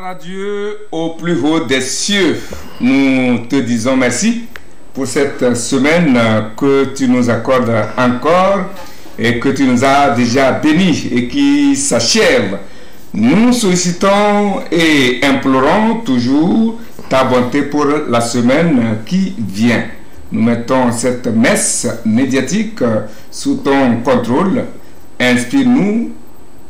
Gloire à Dieu au plus haut des cieux. Nous te disons merci pour cette semaine que tu nous accordes encore et que tu nous as déjà bénis et qui s'achève. Nous sollicitons et implorons toujours ta bonté pour la semaine qui vient. Nous mettons cette messe médiatique sous ton contrôle. Inspire-nous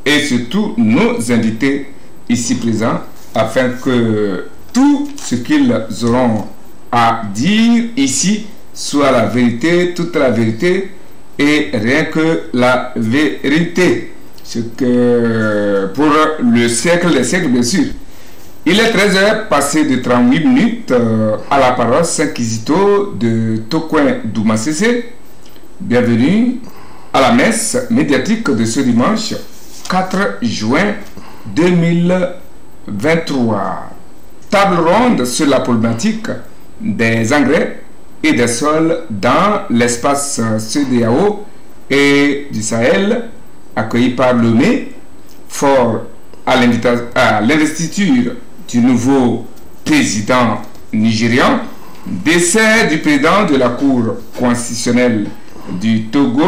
et surtout nos invités ici présents afin que tout ce qu'ils auront à dire ici soit la vérité, toute la vérité et rien que la vérité. Ce que pour le siècle des siècles, bien sûr. Il est 13h passé de 38 minutes à la paroisse Saint-Kizito de Tokoin Doumassese. Bienvenue à la messe médiatique de ce dimanche 4 juin 2023. Table ronde sur la problématique des engrais et des sols dans l'espace CEDEAO et du Sahel, accueilli par l'ONU, fort à l'investiture du nouveau président nigérian, décès du président de la Cour constitutionnelle du Togo,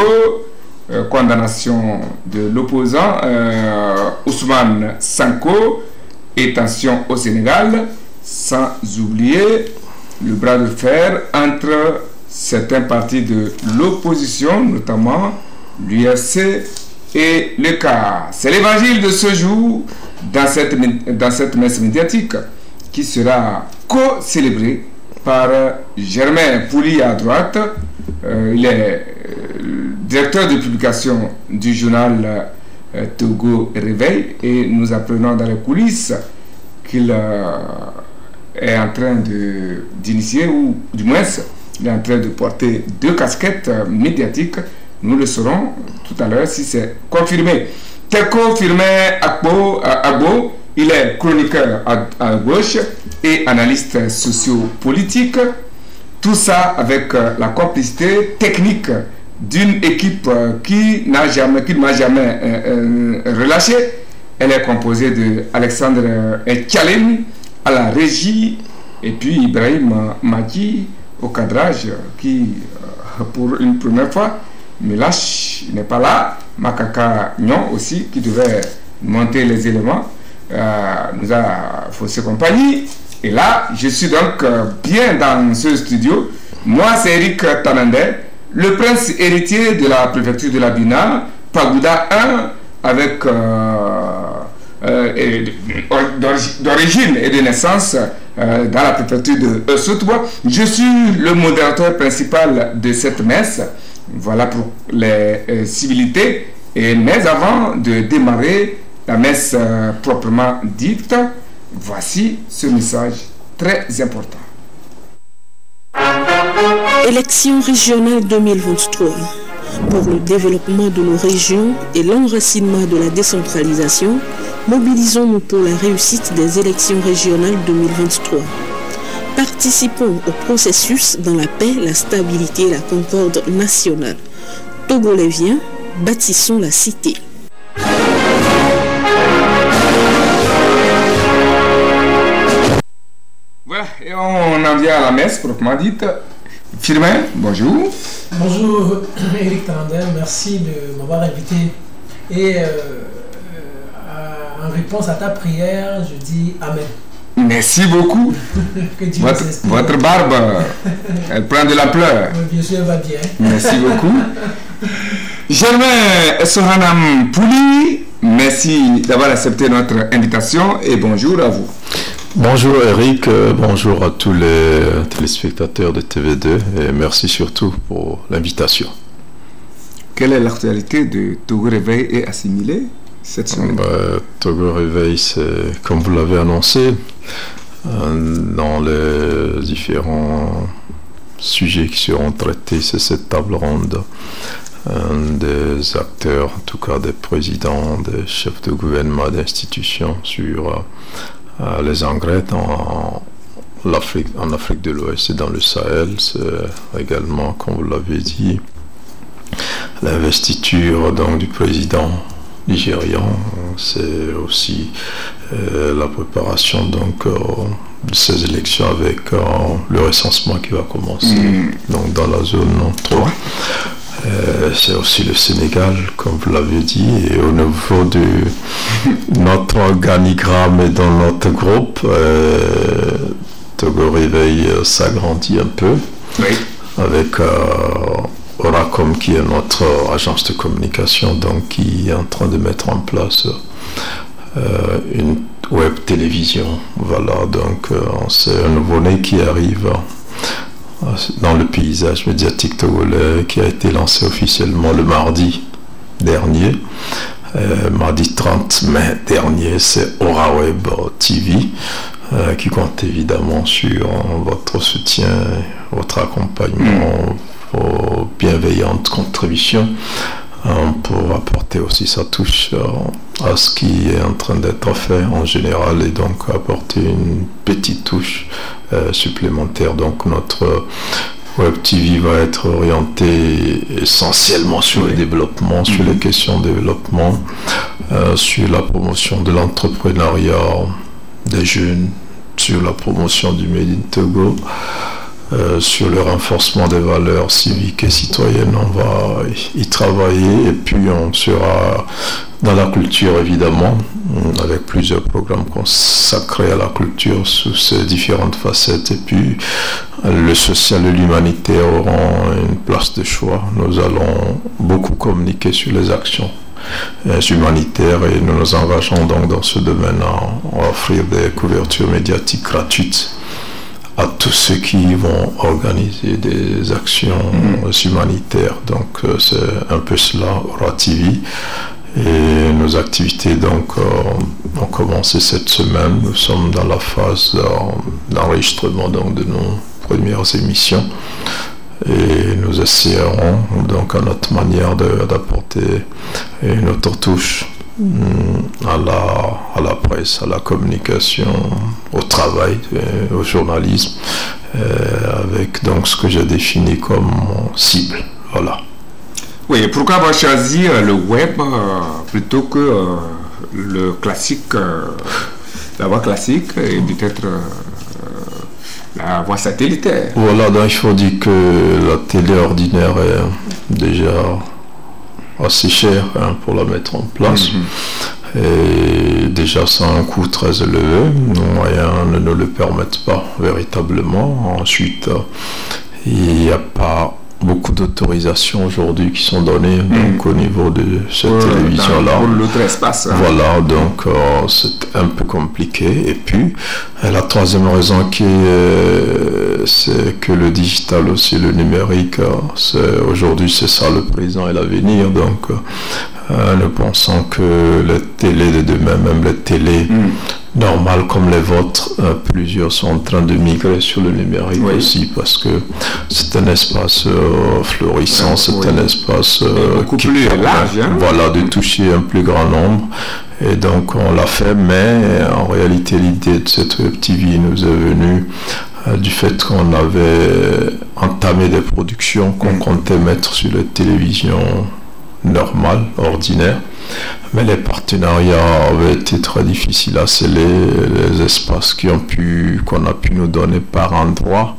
condamnation de l'opposant Ousmane Sanko et tension au Sénégal, sans oublier le bras de fer entre certains partis de l'opposition, notamment l'UFC et le CAR. C'est l'évangile de ce jour dans cette messe médiatique qui sera co-célébrée par Germain Pouli à droite. Il est directeur de publication du journal Togo Réveil et nous apprenons dans les coulisses qu'il est en train d'initier, ou du moins il est en train de porter 2 casquettes médiatiques. Nous le saurons tout à l'heure si c'est confirmé. Teko Firmin Agbo, il est chroniqueur à gauche et analyste sociopolitique. Tout ça avec la complicité technique d'une équipe qui ne m'a jamais relâché. Elle est composée de Alexandre Tchalem à la régie et puis Ibrahim Maki au cadrage qui, pour une première fois, me lâche, il n'est pas là. Makaka Nyon aussi qui devait monter les éléments nous a faussé compagnie. Et là, je suis donc bien dans ce studio. Moi, c'est Eric Tanandé, le prince héritier de la préfecture de la Bina, Pagoуда 1, avec d'origine et de naissance dans la préfecture de Sotwa. Je suis le modérateur principal de cette messe. Voilà pour les civilités. Mais avant de démarrer la messe proprement dite, voici ce message très important. Élections régionales 2023. Pour le développement de nos régions et l'enracinement de la décentralisation, mobilisons-nous pour la réussite des élections régionales 2023. Participons au processus dans la paix, la stabilité et la concorde nationale. Togoléviens, bâtissons la cité. Voilà, et on en vient à la messe proprement dite. Firmin, bonjour. Bonjour Eric Tanandé, merci de m'avoir invité. Et en réponse à ta prière, je dis Amen. Merci beaucoup. Votre barbe, elle prend de l'ampleur. Bien sûr, elle va bien. Merci beaucoup. Germain Sohanam Pouli, merci d'avoir accepté notre invitation et bonjour à vous. Bonjour Eric, bonjour à tous les téléspectateurs de TV2 et merci surtout pour l'invitation. Quelle est l'actualité de Togo Réveil et Assimilé cette semaine? Togo Réveil, c'est comme vous l'avez annoncé, dans les différents sujets qui seront traités, c'est cette table ronde des acteurs, en tout cas des présidents, des chefs de gouvernement, d'institutions sur les engrais en Afrique de l'Ouest et dans le Sahel. C'est également, comme vous l'avez dit, l'investiture donc du président nigérian. C'est aussi la préparation donc de ces élections avec le recensement qui va commencer donc dans la zone 3. C'est aussi le Sénégal, comme vous l'avez dit, et au niveau de notre organigramme et dans notre groupe, Togo Réveil s'agrandit un peu, avec Oracom qui est notre agence de communication, donc qui est en train de mettre en place une web télévision. Voilà, donc c'est un nouveau-né qui arrive dans le paysage médiatique togolais, qui a été lancé officiellement le mardi dernier, mardi 30 mai dernier. C'est Oraweb TV, qui compte évidemment sur votre soutien, votre accompagnement, vos bienveillantes contributions pour apporter aussi sa touche à ce qui est en train d'être fait en général, et donc apporter une petite touche supplémentaire. Donc notre Web TV va être orienté essentiellement sur le développement, sur les questions de développement, sur la promotion de l'entrepreneuriat des jeunes, sur la promotion du Made in Togo, sur le renforcement des valeurs civiques et citoyennes. On va y travailler, et puis on sera dans la culture évidemment, avec plusieurs programmes consacrés à la culture sous ses différentes facettes, et puis le social et l'humanitaire auront une place de choix. Nous allons beaucoup communiquer sur les actions humanitaires, et nous nous engageons donc dans ce domaine à offrir des couvertures médiatiques gratuites à tous ceux qui vont organiser des actions humanitaires. Donc c'est un peu cela, Ora TV. Et nos activités donc ont commencé cette semaine. Nous sommes dans la phase d'enregistrement donc de nos premières émissions, et nous essaierons donc à notre manière d'apporter une autre touche à la presse, à la communication, au travail, au journalisme, avec donc ce que j'ai défini comme cible. Voilà. Oui, pourquoi avoir choisi le web plutôt que le classique, la voie classique, et peut-être la voie satellitaire? Voilà, donc il faut dire que la télé ordinaire est déjà assez chère pour la mettre en place. Et déjà ça a un coût très élevé, nos moyens ne nous le permettent pas véritablement. Ensuite, il n'y a pas beaucoup d'autorisations aujourd'hui qui sont données donc au niveau de cette télévision-là. Pour l'autre espace. Voilà, donc c'est un peu compliqué. Et puis, la troisième raison c'est que le digital aussi, le numérique, aujourd'hui c'est ça le présent et l'avenir. Donc, nous pensons que les télés de demain, même les télés normales comme les vôtres, plusieurs sont en train de migrer sur le numérique aussi, parce que c'est un espace florissant, c'est un espace beaucoup plus large, voilà, de toucher un plus grand nombre. Et donc on l'a fait, mais en réalité l'idée de cette Web TV nous est venue du fait qu'on avait entamé des productions qu'on comptait mettre sur les télévisions normales, ordinaires, mais les partenariats avaient été très difficiles à sceller. Les espaces qu'on a pu nous donner par endroit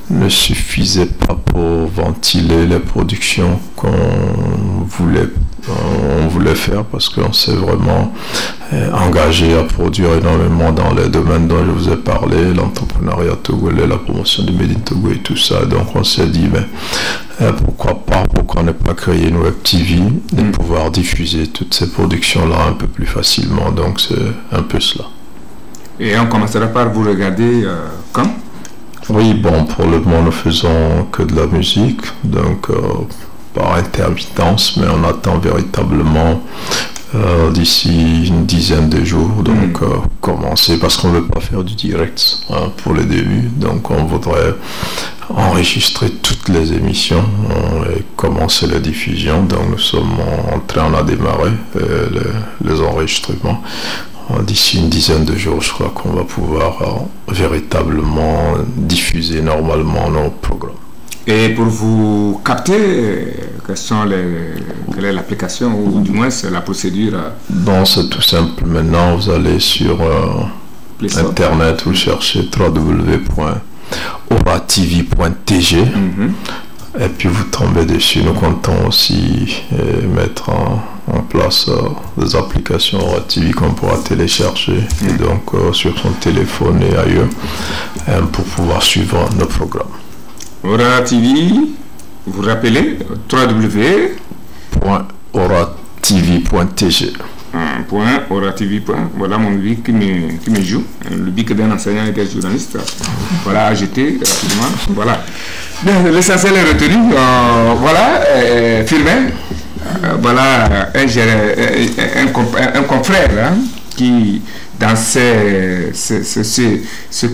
ne suffisaient pas pour ventiler les productions qu'on voulait faire, parce qu'on s'est vraiment engagé à produire énormément dans les domaines dont je vous ai parlé, l'entrepreneuriat togolais, la promotion du Made in Togo et tout ça. Donc on s'est dit, mais pourquoi ne pas créer une Web TV et pouvoir diffuser toutes ces productions-là un peu plus facilement. Donc c'est un peu cela. Et on commencera par vous regarder quand? Oui, bon, pour le moment, nous faisons que de la musique, donc par intermittence, mais on attend véritablement d'ici une dizaine de jours, donc commencer, parce qu'on ne veut pas faire du direct pour le début, donc on voudrait enregistrer toutes les émissions et commencer la diffusion. Donc nous sommes en train de démarrer les enregistrements. D'ici une dizaine de jours, je crois qu'on va pouvoir véritablement diffuser normalement nos programmes. Et pour vous capter, quelle est l'application ou du moins c'est la procédure? Non, c'est tout simple. Maintenant, vous allez sur Internet, vous cherchez www.oratv.tg et puis vous tombez dessus. Nous comptons aussi mettre en place des applications OraTV qu'on pourra télécharger et donc sur son téléphone et ailleurs pour pouvoir suivre nos programmes. OraTV, vous rappelez www.oratv.tg. .oratv. Voilà mon bic qui me joue, le bic d'un enseignant et d'un journaliste. Voilà, ajouté rapidement. Voilà. L'essentiel est retenu. Voilà, Firmin. Voilà un confrère hein, qui, dans ce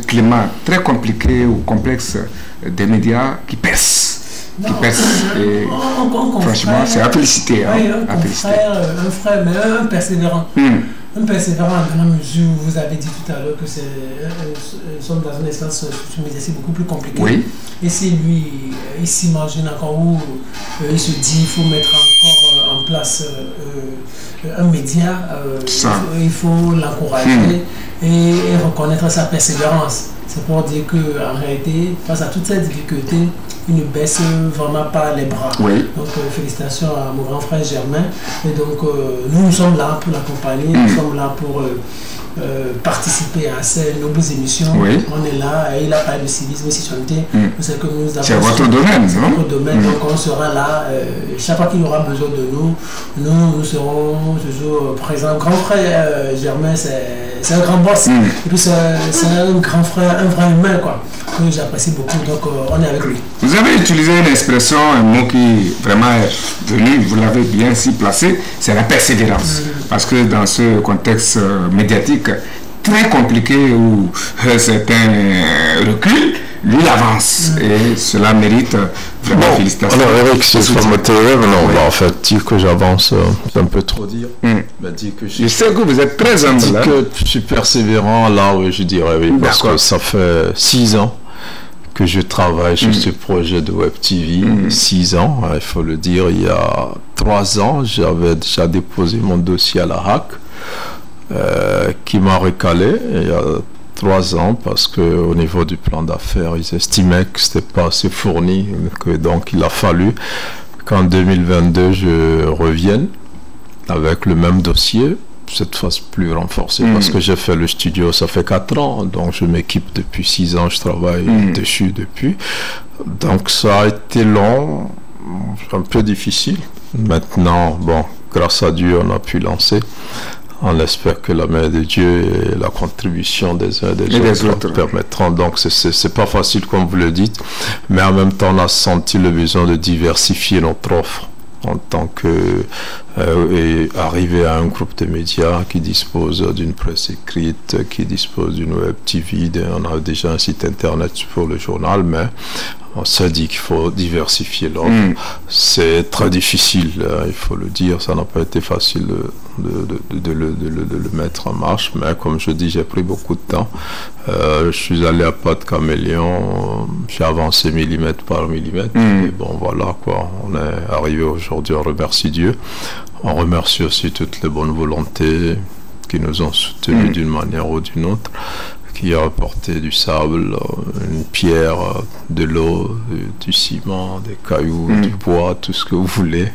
climat très compliqué ou complexe des médias, qui perce. Et franchement, c'est à féliciter. Oui, un frère, mais un persévérant. Un persévérant dans la mesure où vous avez dit tout à l'heure que nous sommes dans un espace médiatique beaucoup plus compliqué. Oui. Et si lui, il s'imagine encore où il se dit qu'il faut mettre encore en place un média, il faut l'encourager et reconnaître sa persévérance. C'est pour dire qu'en réalité, face à toutes ces difficultés, il ne baisse vraiment pas les bras. Oui. Donc félicitations à mon grand frère Germain. Et donc nous sommes là pour l'accompagner, nous sommes là pour participer à ces nobles émissions. Oui. On est là, et il a parlé de civisme et citoyenneté. C'est votre domaine, non? C'est votre domaine, donc on sera là. Chaque fois qu'il y aura besoin de nous, nous serons toujours présents. Grand frère Germain, c'est un grand boss. Et puis c'est un grand frère, un vrai humain, quoi, que j'apprécie beaucoup. Donc on est avec lui. Vous avez utilisé une expression, un mot qui vraiment est venu, vous l'avez bien si placé, c'est la persévérance. Parce que dans ce contexte médiatique très compliqué où certains reculent, lui il avance et cela mérite vraiment félicitations. Alors Eric, c'est pas en fait, dire que j'avance, c'est un peu trop dire. Mais dire que je sais que vous êtes très humble. Dire que je suis persévérant, là oui, je dirais oui, parce que ça fait 6 ans que je travaille sur ce projet de Web TV. 6 ans, il faut le dire. Il y a 3 ans, j'avais déjà déposé mon dossier à la HAC, qui m'a recalé il y a 3 ans parce qu'au niveau du plan d'affaires, ils estimaient que ce n'était pas assez fourni, donc il a fallu qu'en 2022 je revienne avec le même dossier, cette fois plus renforcé, parce que j'ai fait le studio, ça fait 4 ans, donc je m'équipe depuis 6 ans, je travaille dessus depuis, donc ça a été long, un peu difficile. Maintenant, bon, grâce à Dieu, on a pu lancer. On espère que la main de Dieu et la contribution des uns et des autres permettront. Donc, c'est pas facile comme vous le dites, mais en même temps, on a senti le besoin de diversifier notre offre en tant que et arriver à un groupe de médias qui dispose d'une presse écrite, qui dispose d'une web TV. On a déjà un site internet pour le journal, mais on s'est dit qu'il faut diversifier l'offre. C'est très difficile, il faut le dire, ça n'a pas été facile de le mettre en marche, mais comme je dis, j'ai pris beaucoup de temps. Je suis allé à pas de caméléon, j'ai avancé millimètre par millimètre, et bon voilà quoi, on est arrivé aujourd'hui, on remercie Dieu. On remercie aussi toutes les bonnes volontés qui nous ont soutenus d'une manière ou d'une autre, qui a apporté du sable, une pierre, de l'eau, du ciment, des cailloux, du bois, tout ce que vous voulez.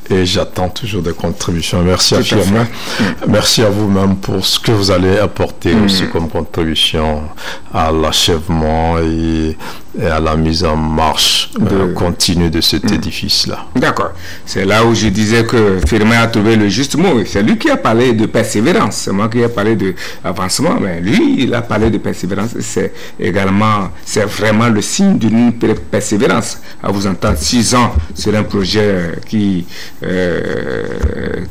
Et j'attends toujours des contributions. Merci à Firmin. Merci à vous-même pour ce que vous allez apporter aussi comme contribution à l'achèvement et à la mise en marche continue de cet édifice-là. D'accord. C'est là où je disais que Firmin a trouvé le juste mot. C'est lui qui a parlé de persévérance. C'est moi qui ai parlé d'avancement. Mais lui, il a parlé de persévérance. C'est également, c'est vraiment le signe d'une persévérance. À vous entendre 6 ans sur un projet qui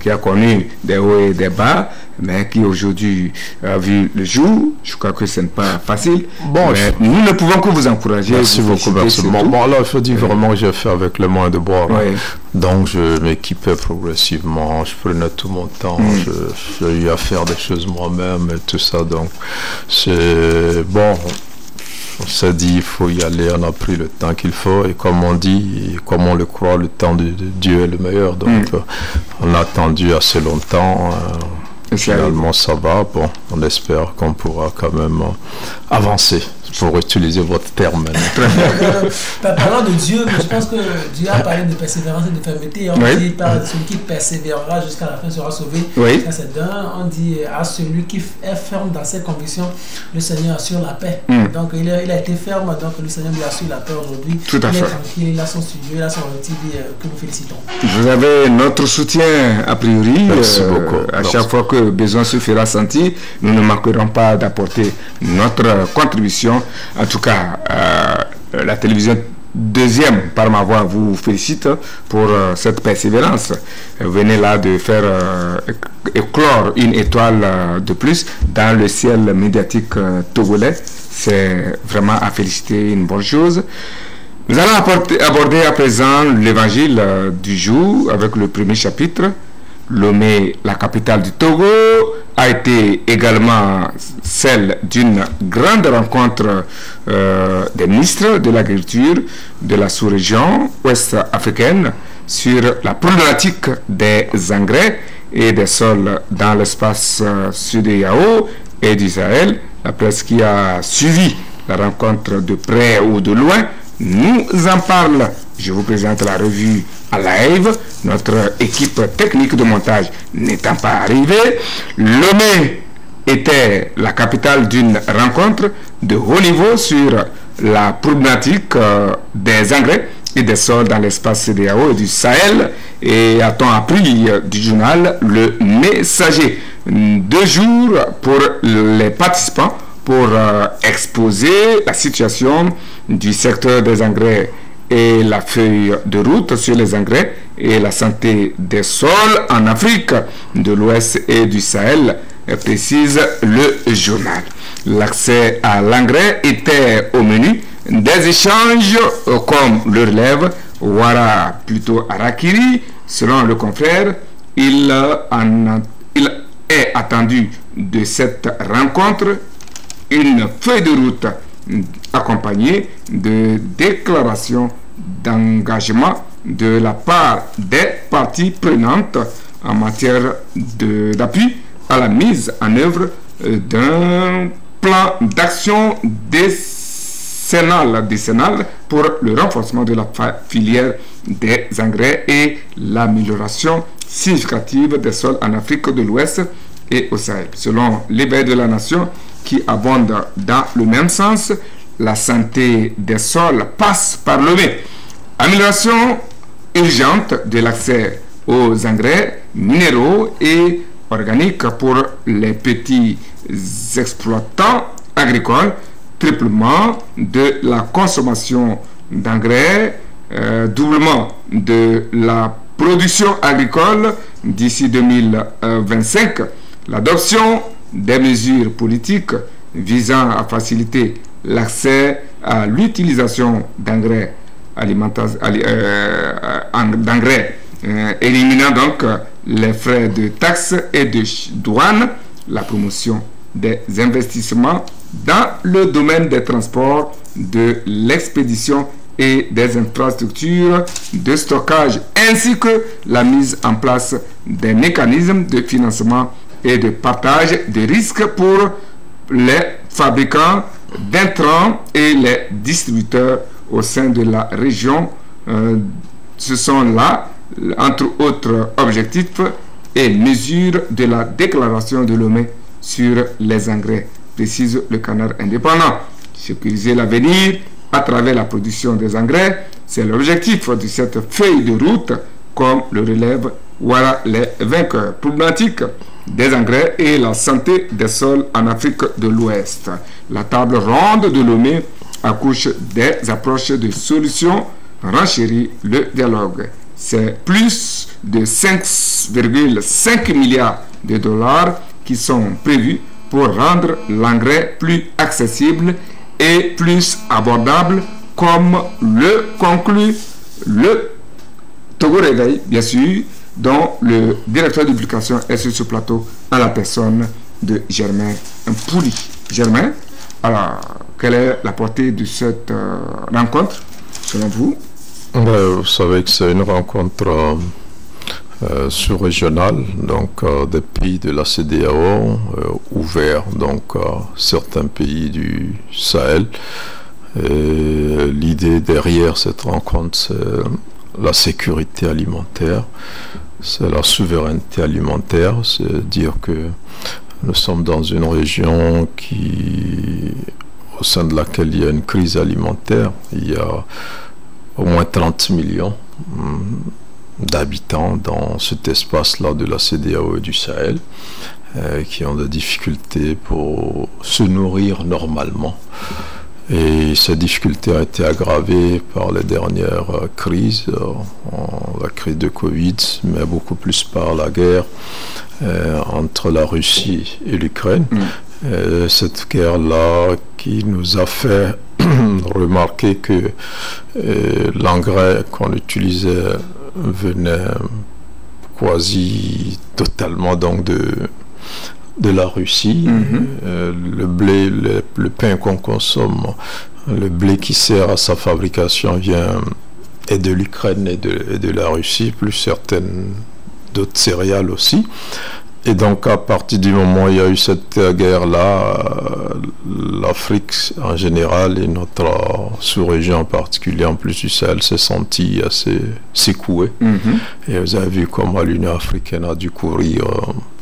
a connu des hauts et des bas, mais qui aujourd'hui a vu le jour. Je crois que ce n'est pas facile. Bon, nous ne pouvons que vous encourager. Merci beaucoup. Merci. Bon, là, il faut dire vraiment que j'ai fait avec les moyens de bord. Donc, je m'équipais progressivement. Je prenais tout mon temps. J'ai eu à faire des choses moi-même et tout ça. Donc, c'est bon. On s'est dit, il faut y aller, on a pris le temps qu'il faut, et comme on dit, comme on le croit, le temps de Dieu est le meilleur. Donc, on a attendu assez longtemps. Finalement, ça va. Bon, on espère qu'on pourra quand même avancer, pour utiliser votre terme. Parlant de Dieu, mais je pense que Dieu a parlé de persévérance et de fermeté. On dit, celui qui persévérera jusqu'à la fin sera sauvé. Ça, c'est d'un. On dit à celui qui est ferme dans ses convictions, le Seigneur assure la paix. Donc, il a été ferme, donc le Seigneur lui assure la paix aujourd'hui. Tout à fait. Il est tranquille, il a son studio, il a son TV que nous félicitons. Vous avez notre soutien, a priori. Merci beaucoup. À chaque fois que besoin se fera sentir, nous ne manquerons pas d'apporter notre contribution. En tout cas, la télévision deuxième par ma voix vous félicite pour cette persévérance. Vous venez là de faire éclore une étoile de plus dans le ciel médiatique togolais. C'est vraiment à féliciter, une bonne chose. Nous allons aborder à présent l'évangile du jour avec le premier chapitre. Lomé, la capitale du Togo, a été également celle d'une grande rencontre des ministres de l'agriculture de la sous-région ouest-africaine sur la problématique des engrais et des sols dans l'espace sud-Yao et du Sahel. La presse qui a suivi la rencontre de près ou de loin nous en parle. Je vous présente la revue à live. Notre équipe technique de montage n'étant pas arrivée, Lomé était la capitale d'une rencontre de haut niveau sur la problématique des engrais et des sols dans l'espace CEDEAO et du Sahel. Et a-t-on appris du journal Le Messager. 2 jours pour les participants pour exposer la situation du secteur des engrais et la feuille de route sur les engrais et la santé des sols en Afrique de l'Ouest et du Sahel, précise le journal. L'accès à l'engrais était au menu des échanges, comme le relève Ouara, plutôt Arakiri. Selon le confrère, il est attendu de cette rencontre une feuille de route accompagnée de déclarations d'engagement de la part des parties prenantes en matière d'appui à la mise en œuvre d'un plan d'action décennal pour le renforcement de la filière des engrais et l'amélioration significative des sols en Afrique de l'Ouest et au Sahel. Selon l'éveil de la nation, qui abonde dans le même sens, la santé des sols passe par le B. Amélioration urgente de l'accès aux engrais minéraux et organiques pour les petits exploitants agricoles, triplement de la consommation d'engrais, doublement de la production agricole d'ici 2025, l'adoption des mesures politiques visant à faciliter l'accès à l'utilisation d'engrais éliminant donc les frais de taxes et de douane, la promotion des investissements dans le domaine des transports, de l'expédition et des infrastructures de stockage, ainsi que la mise en place des mécanismes de financement et de partage des risques pour les fabricants d'intrants et les distributeurs au sein de la région. Ce sont là, entre autres objectifs et mesures de la déclaration de Lomé sur les engrais, précise le Canard indépendant. Sécuriser l'avenir à travers la production des engrais, c'est l'objectif de cette feuille de route, comme le relève voilà les vainqueurs. Problématique des engrais et la santé des sols en Afrique de l'Ouest. La table ronde de Lomé accouche des approches de solutions, renchérit le dialogue. C'est plus de 5,5 milliards de dollars qui sont prévus pour rendre l'engrais plus accessible et plus abordable, comme le conclut le Togo Réveil, bien sûr, dont le directeur de publication est sur ce plateau, à la personne de Germain Pouli. Germain, alors, Quelle est la portée de cette rencontre, selon vous? Vous savez que c'est une rencontre sous-régionale, donc des pays de la CEDEAO ouverts donc certains pays du Sahel. L'idée derrière cette rencontre, c'est la sécurité alimentaire, c'est la souveraineté alimentaire, c'est dire que nous sommes dans une région au sein de laquelle il y a une crise alimentaire. Il y a au moins 30 millions d'habitants dans cet espace-là de la CEDEAO et du Sahel qui ont des difficultés pour se nourrir normalement. Et cette difficulté a été aggravée par les dernières crises, la crise de Covid, mais beaucoup plus par la guerre entre la Russie et l'Ukraine. Cette guerre-là qui nous a fait remarquer que l'engrais qu'on utilisait venait quasi totalement donc de la Russie. Le blé, le pain qu'on consomme, le blé qui sert à sa fabrication vient et de l'Ukraine et de la Russie, plus certaines d'autres céréales aussi. Et donc, à partir du moment où il y a eu cette guerre-là, l'Afrique en général et notre sous-région en particulier, en plus du Sahel, s'est sentie assez secouée. Et vous avez vu comment l'Union africaine a dû courir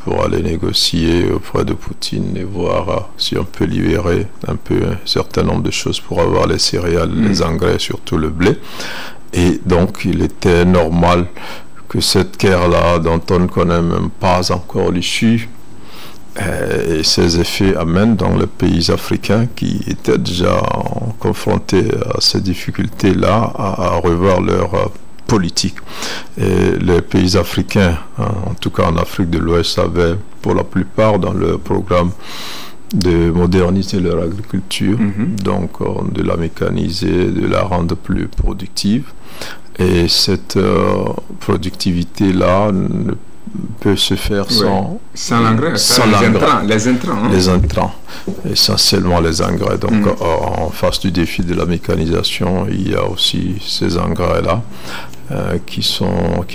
pour aller négocier auprès de Poutine et voir si on peut libérer un certain nombre de choses pour avoir les céréales, les engrais, surtout le blé. Et donc, il était normal que cette guerre-là, dont on ne connaît même pas encore l'issue, et ses effets amènent dans les pays africains qui étaient déjà confrontés à ces difficultés-là à revoir leur politique. Et les pays africains, en tout cas en Afrique de l'Ouest, avaient pour la plupart dans leur programme de moderniser leur agriculture, donc de la mécaniser, de la rendre plus productive. Et cette productivité-là ne peut se faire sans l'engrais, les intrants. Les intrants, essentiellement les engrais. Donc en face du défi de la mécanisation, il y a aussi ces engrais-là qui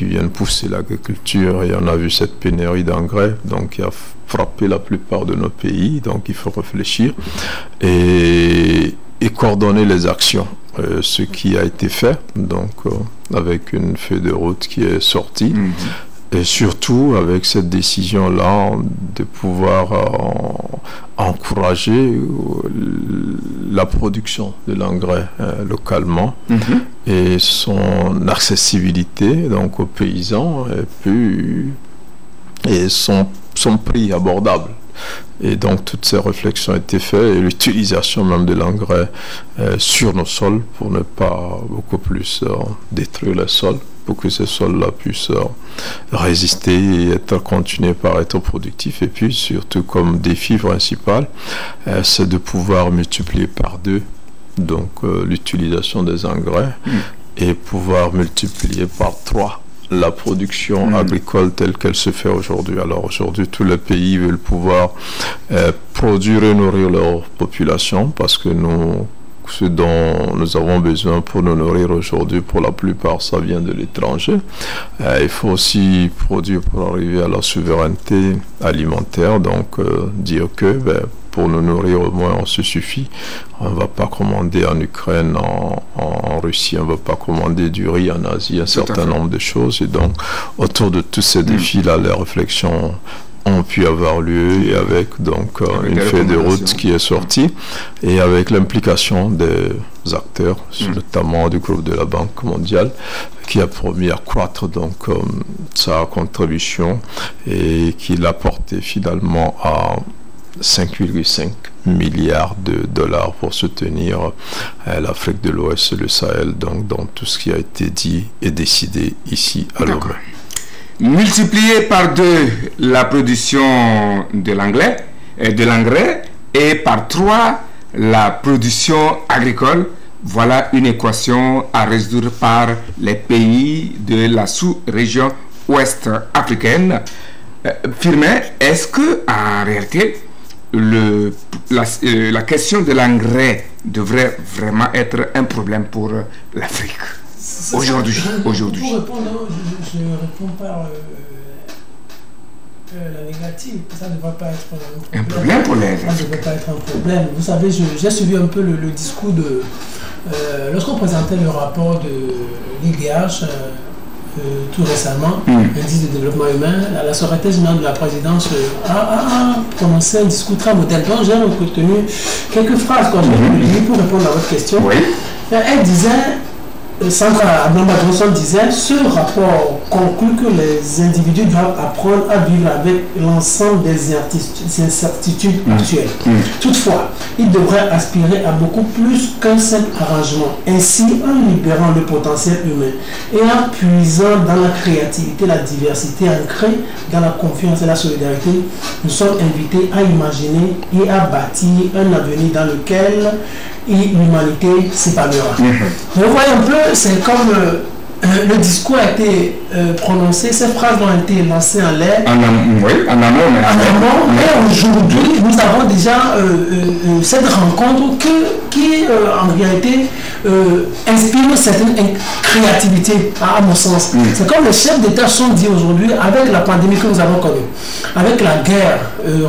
viennent pousser l'agriculture. Et on a vu cette pénurie d'engrais donc qui a frappé la plupart de nos pays. Donc il faut réfléchir et coordonner les actions. Ce qui a été fait, donc avec une feuille de route qui est sortie, et surtout avec cette décision-là de pouvoir encourager la production de l'engrais localement et son accessibilité donc aux paysans et son prix abordable. Et donc toutes ces réflexions ont été faites et l'utilisation même de l'engrais sur nos sols pour ne pas beaucoup plus détruire les sols, pour que ces sols-là puissent résister et continuer par être productifs. Et puis surtout comme défi principal, c'est de pouvoir multiplier par 2 donc l'utilisation des engrais et pouvoir multiplier par 3 la production agricole telle qu'elle se fait aujourd'hui. Alors aujourd'hui, tous les pays veulent pouvoir produire et nourrir leur population parce que ce dont nous avons besoin pour nous nourrir aujourd'hui, pour la plupart, ça vient de l'étranger. Il faut aussi produire pour arriver à la souveraineté alimentaire, donc dire que pour nous nourrir au moins on se suffit. On ne va pas commander en Ukraine, en Russie, on ne va pas commander du riz en Asie, un certain nombre de choses. Et donc autour de tous ces défis-là, les réflexions ont pu avoir lieu et avec donc une feuille de route qui est sortie et avec l'implication des acteurs, notamment du groupe de la Banque mondiale, qui a promis accroître donc sa contribution et qui l'a porté finalement à 5,5 milliards de dollars pour soutenir l'Afrique de l'Ouest et le Sahel, donc dans tout ce qui a été dit et décidé ici à Lomé. Multiplier par 2 la production de l'engrais et par 3 la production agricole, voilà une équation à résoudre par les pays de la sous-région ouest africaine. Firmin, est-ce que en réalité la question de l'engrais devrait vraiment être un problème pour l'Afrique aujourd'hui. Pour répondre, je réponds par la négative. Ça ne va pas être un problème pour les Ça ne devrait pas être un problème. Vous savez, j'ai suivi un peu le discours de... lorsqu'on présentait le rapport de l'IDH tout récemment, l'indice de développement humain, la secrétaire générale de la présidence a prononcé un discours très moderne. Donc j'ai retenu quelques phrases quand je vais lire pour répondre à votre question. Oui. Elle disait, Sandra Abdon disait, ce rapport conclut que les individus doivent apprendre à vivre avec l'ensemble des incertitudes actuelles. Toutefois, ils devraient aspirer à beaucoup plus qu'un simple arrangement. Ainsi, en libérant le potentiel humain et en puisant dans la créativité, la diversité ancrée dans la confiance et la solidarité, nous sommes invités à imaginer et à bâtir un avenir dans lequel l'humanité s'épanouira. Vous voyez un peu, c'est comme le discours a été prononcé, ces phrases ont été lancées en l'air. En amont, mais aujourd'hui, nous avons déjà cette rencontre qui en réalité inspire une certaine créativité, à mon sens. C'est comme les chefs d'État sont dit aujourd'hui, avec la pandémie que nous avons connue, avec la guerre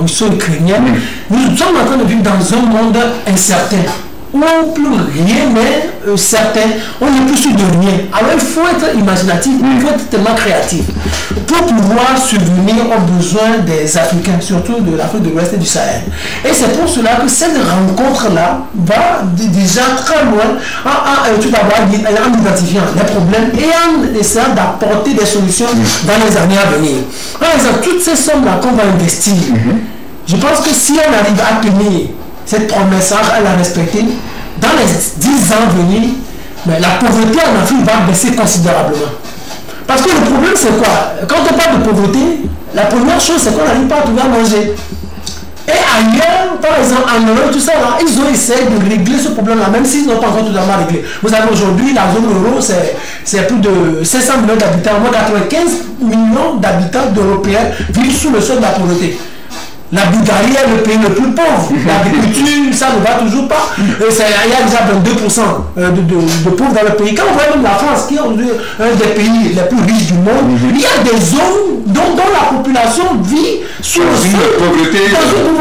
russo-ukrainienne, nous sommes en train de vivre dans un monde incertain, où plus rien n'est certain, on n'est plus sûr de rien. Alors il faut être imaginatif, il faut être tellement créatif pour pouvoir subvenir aux besoins des Africains, surtout de l'Afrique de l'Ouest et du Sahel. Et c'est pour cela que cette rencontre-là va déjà très loin tout d'abord en identifiant les problèmes et en essayant d'apporter des solutions dans les années à venir. Par exemple, toutes ces sommes-là qu'on va investir, je pense que si on arrive à tenir cette promesse, à la respecter, dans les 10 ans à venir, mais la pauvreté en Afrique va baisser considérablement. Parce que le problème c'est quoi? Quand on parle de pauvreté, la première chose c'est qu'on n'arrive pas à trouver à manger. Et ailleurs, par exemple en Europe, tout ça là, ils ont essayé de régler ce problème-là, même s'ils n'ont pas encore totalement réglé. Vous savez, aujourd'hui, la zone euro, c'est plus de 500 millions d'habitants, moins 95 millions d'habitants d'Européens vivent sous le seuil de la pauvreté. La Bulgarie est le pays le plus pauvre. L'agriculture, ça ne va toujours pas. Il y a déjà 22% de pauvres dans le pays. Quand on voit même la France, qui est un des pays les plus riches du monde, il y a des zones dont la population vit sous le seuil de pauvreté, dans une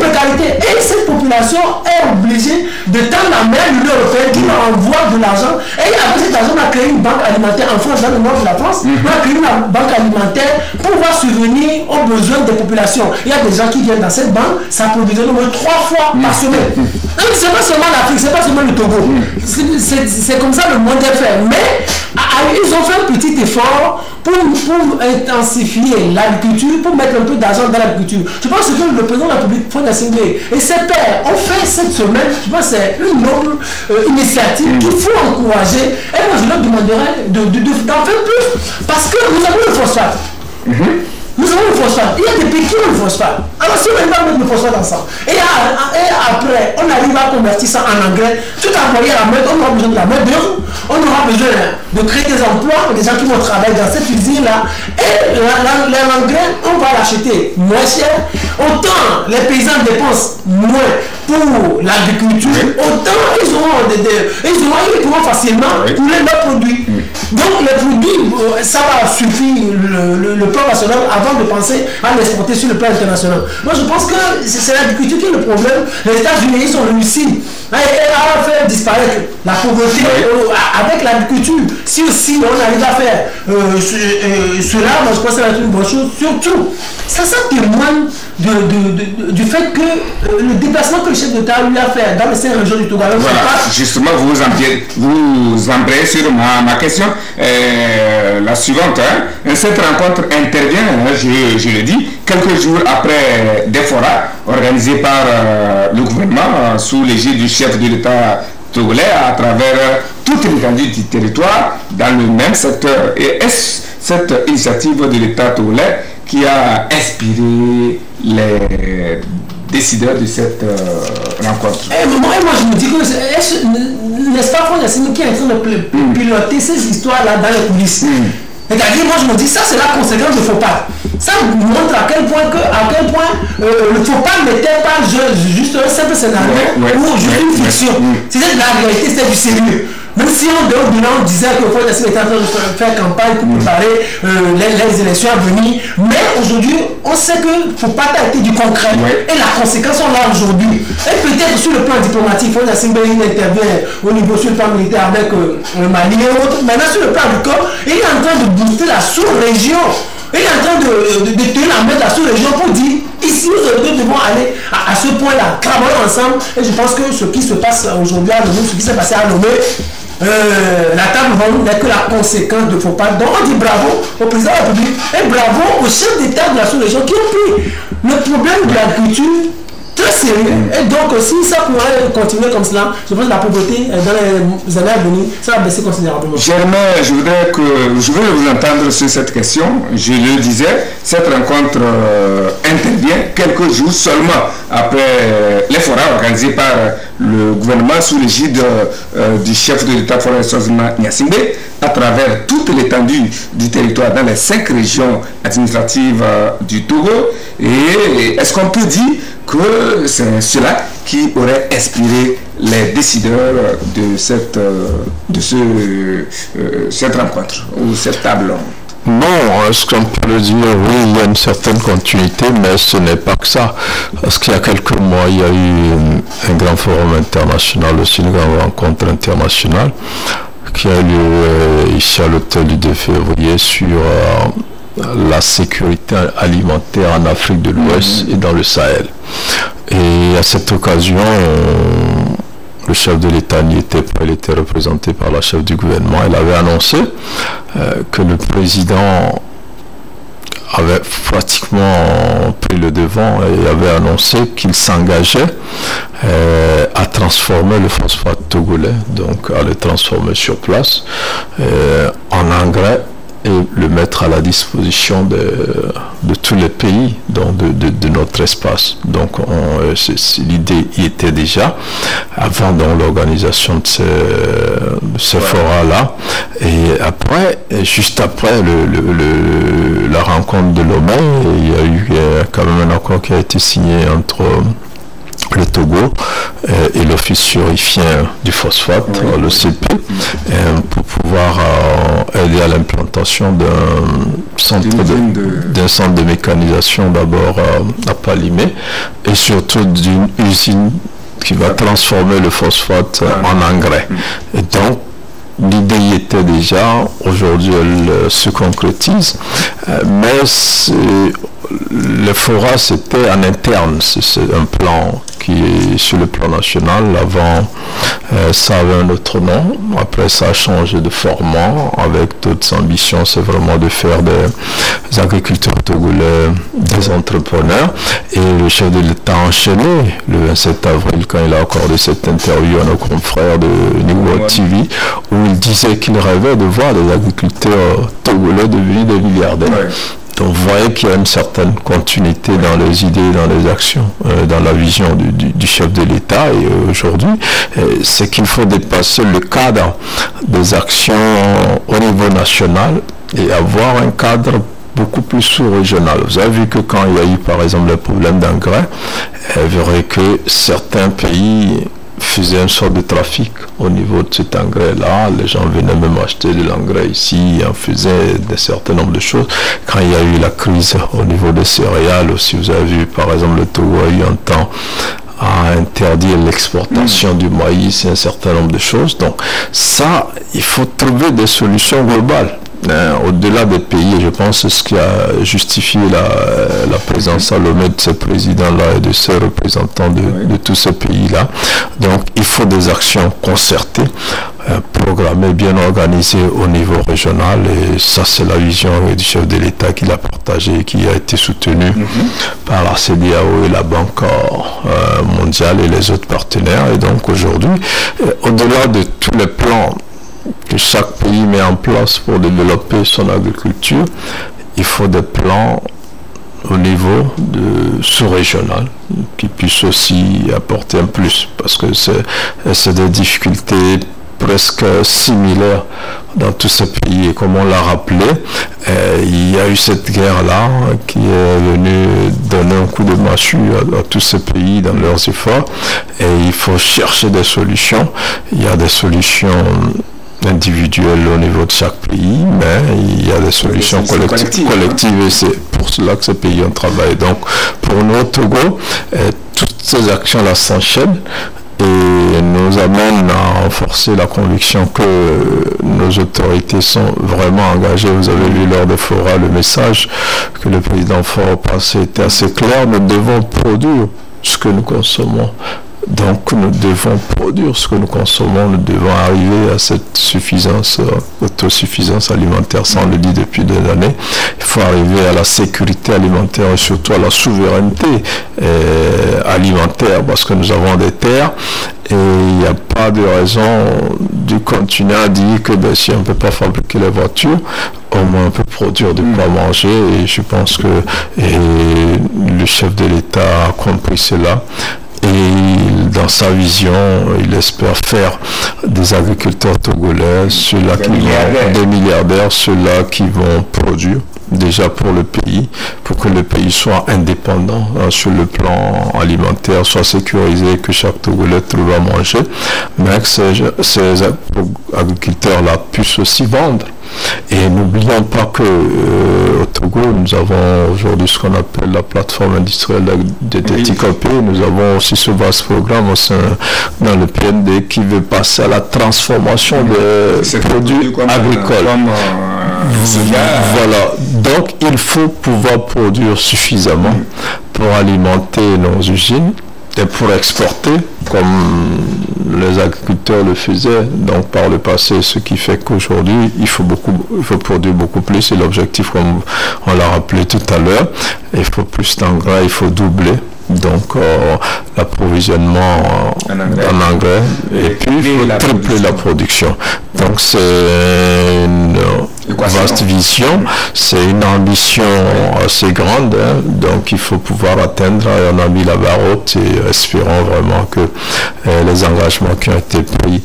précarité. Et cette population est obligée de tendre la main à l'Union européenne qui leur envoie de l'argent. Et avec cet argent, on a créé une banque alimentaire en France, dans le nord de la France. On a créé une banque alimentaire pour pouvoir subvenir aux besoins des populations. Il y a des gens qui viennent dans cette banque, ça produit au moins 3 fois par semaine. C'est pas seulement l'Afrique, c'est pas seulement le Togo. C'est comme ça le monde est fait. Mais ils ont fait un petit effort pour intensifier l'agriculture, pour mettre un peu d'argent dans l'agriculture. Je pense que le président de la République, Faure Gnassingbé, et ses pairs ont fait cette semaine, je pense que c'est une noble initiative qu'il faut encourager. Et moi je leur demanderais d'en faire plus. Parce que nous avons le phosphate. Nous avons le phosphate. Il y a des pays qui ont le phosphate. Alors si on va mettre le phosphate ensemble, et après on arrive à convertir ça en engrais, tout envoyer à la main, on aura besoin de la main d'œuvre, on aura besoin de créer des emplois, des gens qui vont travailler dans cette usine-là. Et l'engrais, on va l'acheter moins cher. Autant les paysans dépensent moins pour l'agriculture, autant ils pourront facilement pouler leurs produits. Donc les produits, ça va suffire le plan national avant de penser à l'exporter sur le plan international. Moi je pense que c'est l'agriculture qui est le problème. Les États-Unis, ils ont réussi à faire disparaître la pauvreté avec l'agriculture. Si aussi on arrive à faire cela, moi je pense que ça va être une bonne chose. Surtout, ça témoigne du fait que le déplacement que le chef d'État a eu à faire dans les 5 régions du Togo. Voilà, justement, vous embrayez sur ma question. La suivante, cette rencontre intervient, je le dis, quelques jours après des forats organisés par le gouvernement sous l'égide du chef de l'État togolais à travers toute l'étendue du territoire dans le même secteur. Et est-ce cette initiative de l'État togolais qui a inspiré les décideurs de cette rencontre? Moi je me dis que n'est-ce pas Faure Gnassingbé qui est en train de piloter ces histoires-là dans les coulisses? C'est-à-dire, moi je me dis, ça c'est la conséquence de FOPAD. Ça montre à quel point le FOPAD n'était pas juste un simple scénario ou juste une fiction. C'était de la réalité, c'était du sérieux. Même si on disait que FOPAD était en train de faire campagne pour préparer les élections à venir, mais aujourd'hui, on sait que FOPAD a été du concret et la conséquence on l'a aujourd'hui. Et peut-être sur le plan diplomatique, FOPAD intervient au niveau sur le plan militaire avec le Mali et autres. Maintenant, sur le plan du corps, il est en train de booster la sous-région. Il est en train de tenir la main de la sous-région pour dire ici, nous devons aller à ce point-là, travailler ensemble. Et je pense que ce qui se passe aujourd'hui à Lomé, ce qui s'est passé à Lomé, la table ronde n'est que la conséquence de FOPAD. Donc on dit bravo au président de la République et bravo aux chefs d'État de la sous-région qui ont pris le problème de l'agriculture très sérieux. Et donc si ça pourrait continuer comme cela, je pense que la pauvreté dans les années à venir, ça va baisser considérablement. Germain, je voudrais vous entendre sur cette question. Je le disais, cette rencontre intervient quelques jours seulement après les forats organisés par le gouvernement sous l'égide du chef de l'État forêt Sozima Nyasingbe à travers toute l'étendue du territoire dans les 5 régions administratives du Togo. Et est-ce qu'on peut dire que c'est cela qui aurait inspiré les décideurs de cette rencontre ou cette table? Non, est-ce qu'on peut le dire? Oui, il y a une certaine continuité, mais ce n'est pas que ça. Parce qu'il y a quelques mois, il y a eu un grand forum international, aussi une grande rencontre internationale qui a eu lieu ici à l'hôtel du 2 février sur la sécurité alimentaire en Afrique de l'Ouest et dans le Sahel. Et à cette occasion, le chef de l'État n'y était pas, il était représenté par la chef du gouvernement. Elle avait annoncé que le président avait pratiquement pris le devant et avait annoncé qu'il s'engageait à transformer le phosphate togolais, donc à le transformer sur place en engrais et le mettre à la disposition de tous les pays de notre espace. Donc l'idée y était déjà avant l'organisation de ce forum-là. Et après, juste après la rencontre de Lomé, il y a eu quand même un accord qui a été signé entre le Togo et l'Office syrifien du phosphate, le CP, pour pouvoir aider à l'implantation d'un centre de mécanisation d'abord à Palimé et surtout d'une usine qui va transformer le phosphate en engrais. Et donc, l'idée y était déjà, aujourd'hui elle se concrétise, mais le FORA c'était en interne, c'est un plan qui est sur le plan national. Avant ça avait un autre nom, après ça a changé de format avec d'autres ambitions, c'est vraiment de faire des agriculteurs togolais des entrepreneurs. Et le chef de l'État a enchaîné le 27 avril quand il a accordé cette interview à nos confrères de Niveau TV où il disait qu'il rêvait de voir des agriculteurs togolais devenir des milliardaires. Donc vous voyez qu'il y a une certaine continuité dans les idées, dans les actions, dans la vision du chef de l'État. Et aujourd'hui, c'est qu'il faut dépasser le cadre des actions au niveau national et avoir un cadre beaucoup plus sous-régional. Vous avez vu que quand il y a eu par exemple le problème d'engrais, vous verrez que certains pays faisait une sorte de trafic au niveau de cet engrais-là. Les gens venaient même acheter de l'engrais ici, en faisaient un certain nombre de choses. Quand il y a eu la crise au niveau des céréales aussi, vous avez vu par exemple le Togo a eu un temps à interdire l'exportation du maïs et un certain nombre de choses. Donc ça, il faut trouver des solutions globales. Au-delà des pays, je pense que ce qui a justifié la présence à Lomé de ce président-là et de ces représentants de tous ces pays-là. Donc, il faut des actions concertées, programmées, bien organisées au niveau régional. Et ça, c'est la vision du chef de l'État qui l'a partagée et qui a été soutenue par la CEDEAO et la Banque mondiale et les autres partenaires. Et donc, aujourd'hui, au-delà de tous les plans que chaque pays met en place pour développer son agriculture, il faut des plans au niveau sous-régional qui puissent aussi apporter un plus, parce que c'est des difficultés presque similaire dans tous ces pays. Et comme on l'a rappelé, il y a eu cette guerre-là qui est venue donner un coup de massue à tous ces pays dans leurs efforts. Et il faut chercher des solutions. Il y a des solutions individuelles au niveau de chaque pays, mais il y a des solutions collectives et c'est pour cela que ces pays ont travaillé. Donc, pour nous, au Togo, toutes ces actions-là s'enchaînent et nous amènent à renforcer la conviction que nos autorités sont vraiment engagées. Vous avez vu lors des forats le message que le président Faure passé était assez clair. Nous devons produire ce que nous consommons. Donc nous devons produire ce que nous consommons, nous devons arriver à cette suffisance, autosuffisance alimentaire, ça on le dit depuis des années. Il faut arriver à la sécurité alimentaire et surtout à la souveraineté alimentaire parce que nous avons des terres et il n'y a pas de raison de continuer à dire que si on ne peut pas fabriquer les voitures, au moins on peut produire de quoi manger et je pense que le chef de l'État a compris cela. Et dans sa vision, il espère faire des agriculteurs togolais, des milliardaires, ceux-là qui vont produire déjà pour le pays, pour que le pays soit indépendant sur le plan alimentaire, soit sécurisé, que chaque Togolais trouve à manger, mais que ces agriculteurs-là puissent aussi vendre. Et n'oublions pas que au Togo, nous avons aujourd'hui ce qu'on appelle la plateforme industrielle de TTKP. Nous avons aussi ce vaste programme au sein dans le PND qui veut passer à la transformation des produits agricoles. Voilà. Donc, il faut pouvoir produire suffisamment pour alimenter nos usines et pour exporter comme les agriculteurs le faisaient donc par le passé, ce qui fait qu'aujourd'hui il faut produire beaucoup plus et l'objectif, comme on l'a rappelé tout à l'heure, il faut plus d'engrais, il faut doubler donc l'approvisionnement en engrais et puis il faut tripler la production. Donc c'est une vaste vision, c'est une ambition assez grande, hein, donc il faut pouvoir atteindre, et on a mis la barre haute et espérons vraiment que les engagements qui ont été pris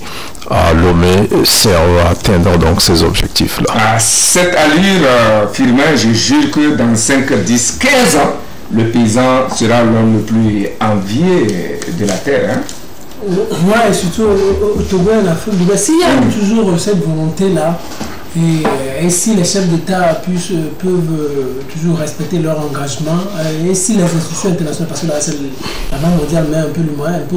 à Lomé servent à atteindre donc ces objectifs-là. À cette allure, Firmin, je jure que dans 5, 10, 15 ans, le paysan sera l'homme le plus envié de la terre. Hein? Oui, et surtout au Togo et en Afrique. S'il y a toujours cette volonté-là, et si les chefs d'État peuvent toujours respecter leur engagement, et si les institutions internationales, parce que là, la Banque mondiale met un peu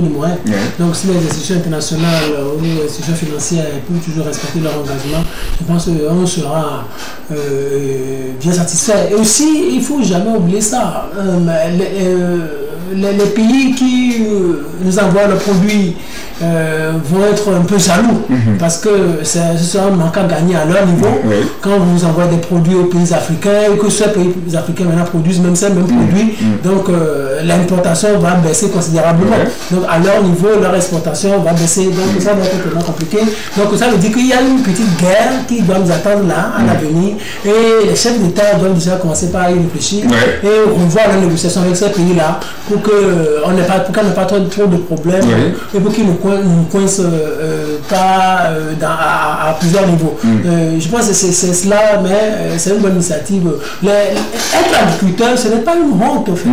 les moyens, donc si les institutions internationales ou les institutions financières peuvent toujours respecter leur engagement, je pense qu'on sera bien satisfait. Et aussi, il ne faut jamais oublier ça. Les pays qui nous envoient le produit vont être un peu jaloux parce que ce sera un manque à gagner à leur niveau quand on vous envoie des produits aux pays africains et que ces pays africains maintenant produisent même ces mêmes produits, donc l'importation va baisser considérablement. Donc à leur niveau, leur exportation va baisser, donc ça va être vraiment compliqué. Donc ça veut dire qu'il y a une petite guerre qui doit nous attendre là à l'avenir et les chefs d'État doivent déjà commencer par y réfléchir et revoir la négociation avec ces pays-là pour qu'on n'ait pas trop de problèmes et pour qu'ils ne nous coincent pas à plusieurs niveaux. Je pense que c'est cela, mais c'est une bonne initiative. Être agriculteur, ce n'est pas une honte au fait.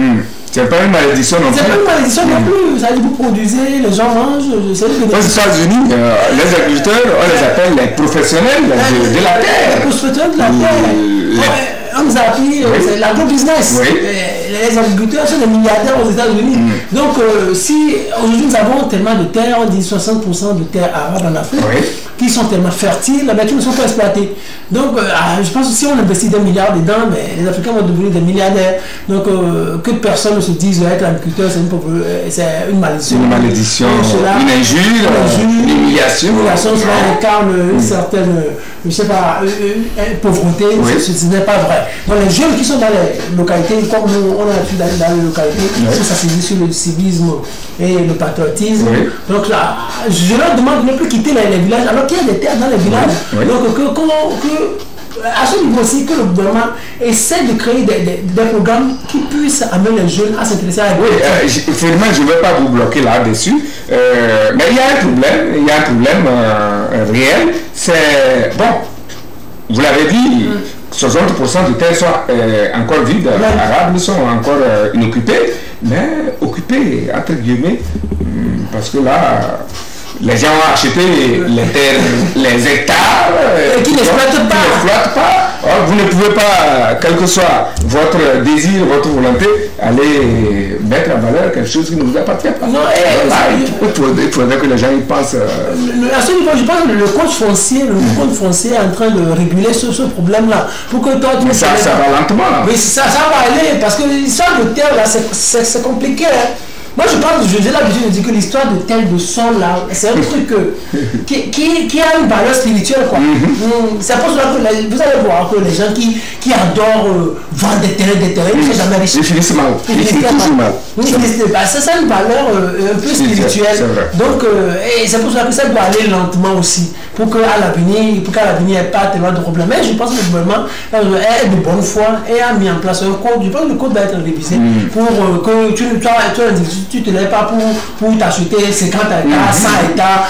C'est pas une malédiction non plus. C'est pas une malédiction non plus. Ça dit vous produisez, les gens mangent. Aux États-Unis, les agriculteurs, on les appelle les professionnels de la terre. Les professionnels de la terre. On nous a appris, c'est l'agro-business. Les agriculteurs sont des milliardaires aux États-Unis. Donc, si aujourd'hui nous avons tellement de terres, on dit 60% de terres arables en Afrique, qui sont tellement fertiles, mais qui ne sont pas exploitées. Donc, je pense que si on investit des milliards dedans, mais les Africains vont devenir des milliardaires. Donc, que personne ne se dise être agriculteur, c'est une malédiction. Une malédiction, une injure, une humiliation. Cela incarne une certaine, je ne sais pas, pauvreté. Ce n'est pas vrai. Donc, les jeunes qui sont dans les localités, comme nous, on a l'habitude d'aller dans les localités, ils sont sensibilisés sur le civisme et le patriotisme. Donc, là, je leur demande de ne plus quitter les villages, alors qu'il y a des terres dans les villages. Donc, à ce niveau aussi que le gouvernement essaie de créer des programmes qui puissent amener les jeunes à s'intéresser à l'agriculture. Oui, finalement, je ne vais pas vous bloquer là-dessus, mais il y a un problème, réel. C'est, bon, vous l'avez dit, 60% des terres sont encore vides, arables sont encore inoccupées, mais occupées, entre guillemets, parce que là, les gens ont acheté les terres, les hectares et qui n'exploitent pas. Or, vous ne pouvez pas, quel que soit votre désir, votre volonté, aller mettre en valeur quelque chose qui ne vous appartient pas. Non, il faudrait que les gens y pensent. À ce niveau, je pense que le code foncier, est en train de réguler ce problème-là. Pour que toi, mais ça va lentement. Oui, ça va aller, parce que l'histoire de terre, là, c'est compliqué. Hein. Moi, j'ai l'habitude de dire que l'histoire de tel de sol, là, c'est un truc qui a une valeur spirituelle, quoi. C'est pour cela que vous allez voir que les gens qui adorent vendre des terrains, ils ne sont jamais riches. Ils finissent mal. Ils finissent toujours mal. Ça a une valeur un peu spirituelle. Donc, c'est pour cela que ça doit aller lentement aussi. Pour qu'à l'avenir, il n'y ait pas tellement de problèmes. Mais je pense que le gouvernement est de bonne foi et a mis en place un code. Je pense que le code va être révisé pour que tu ne te lèves pas pour t'acheter 50 hectares, 100 hectares,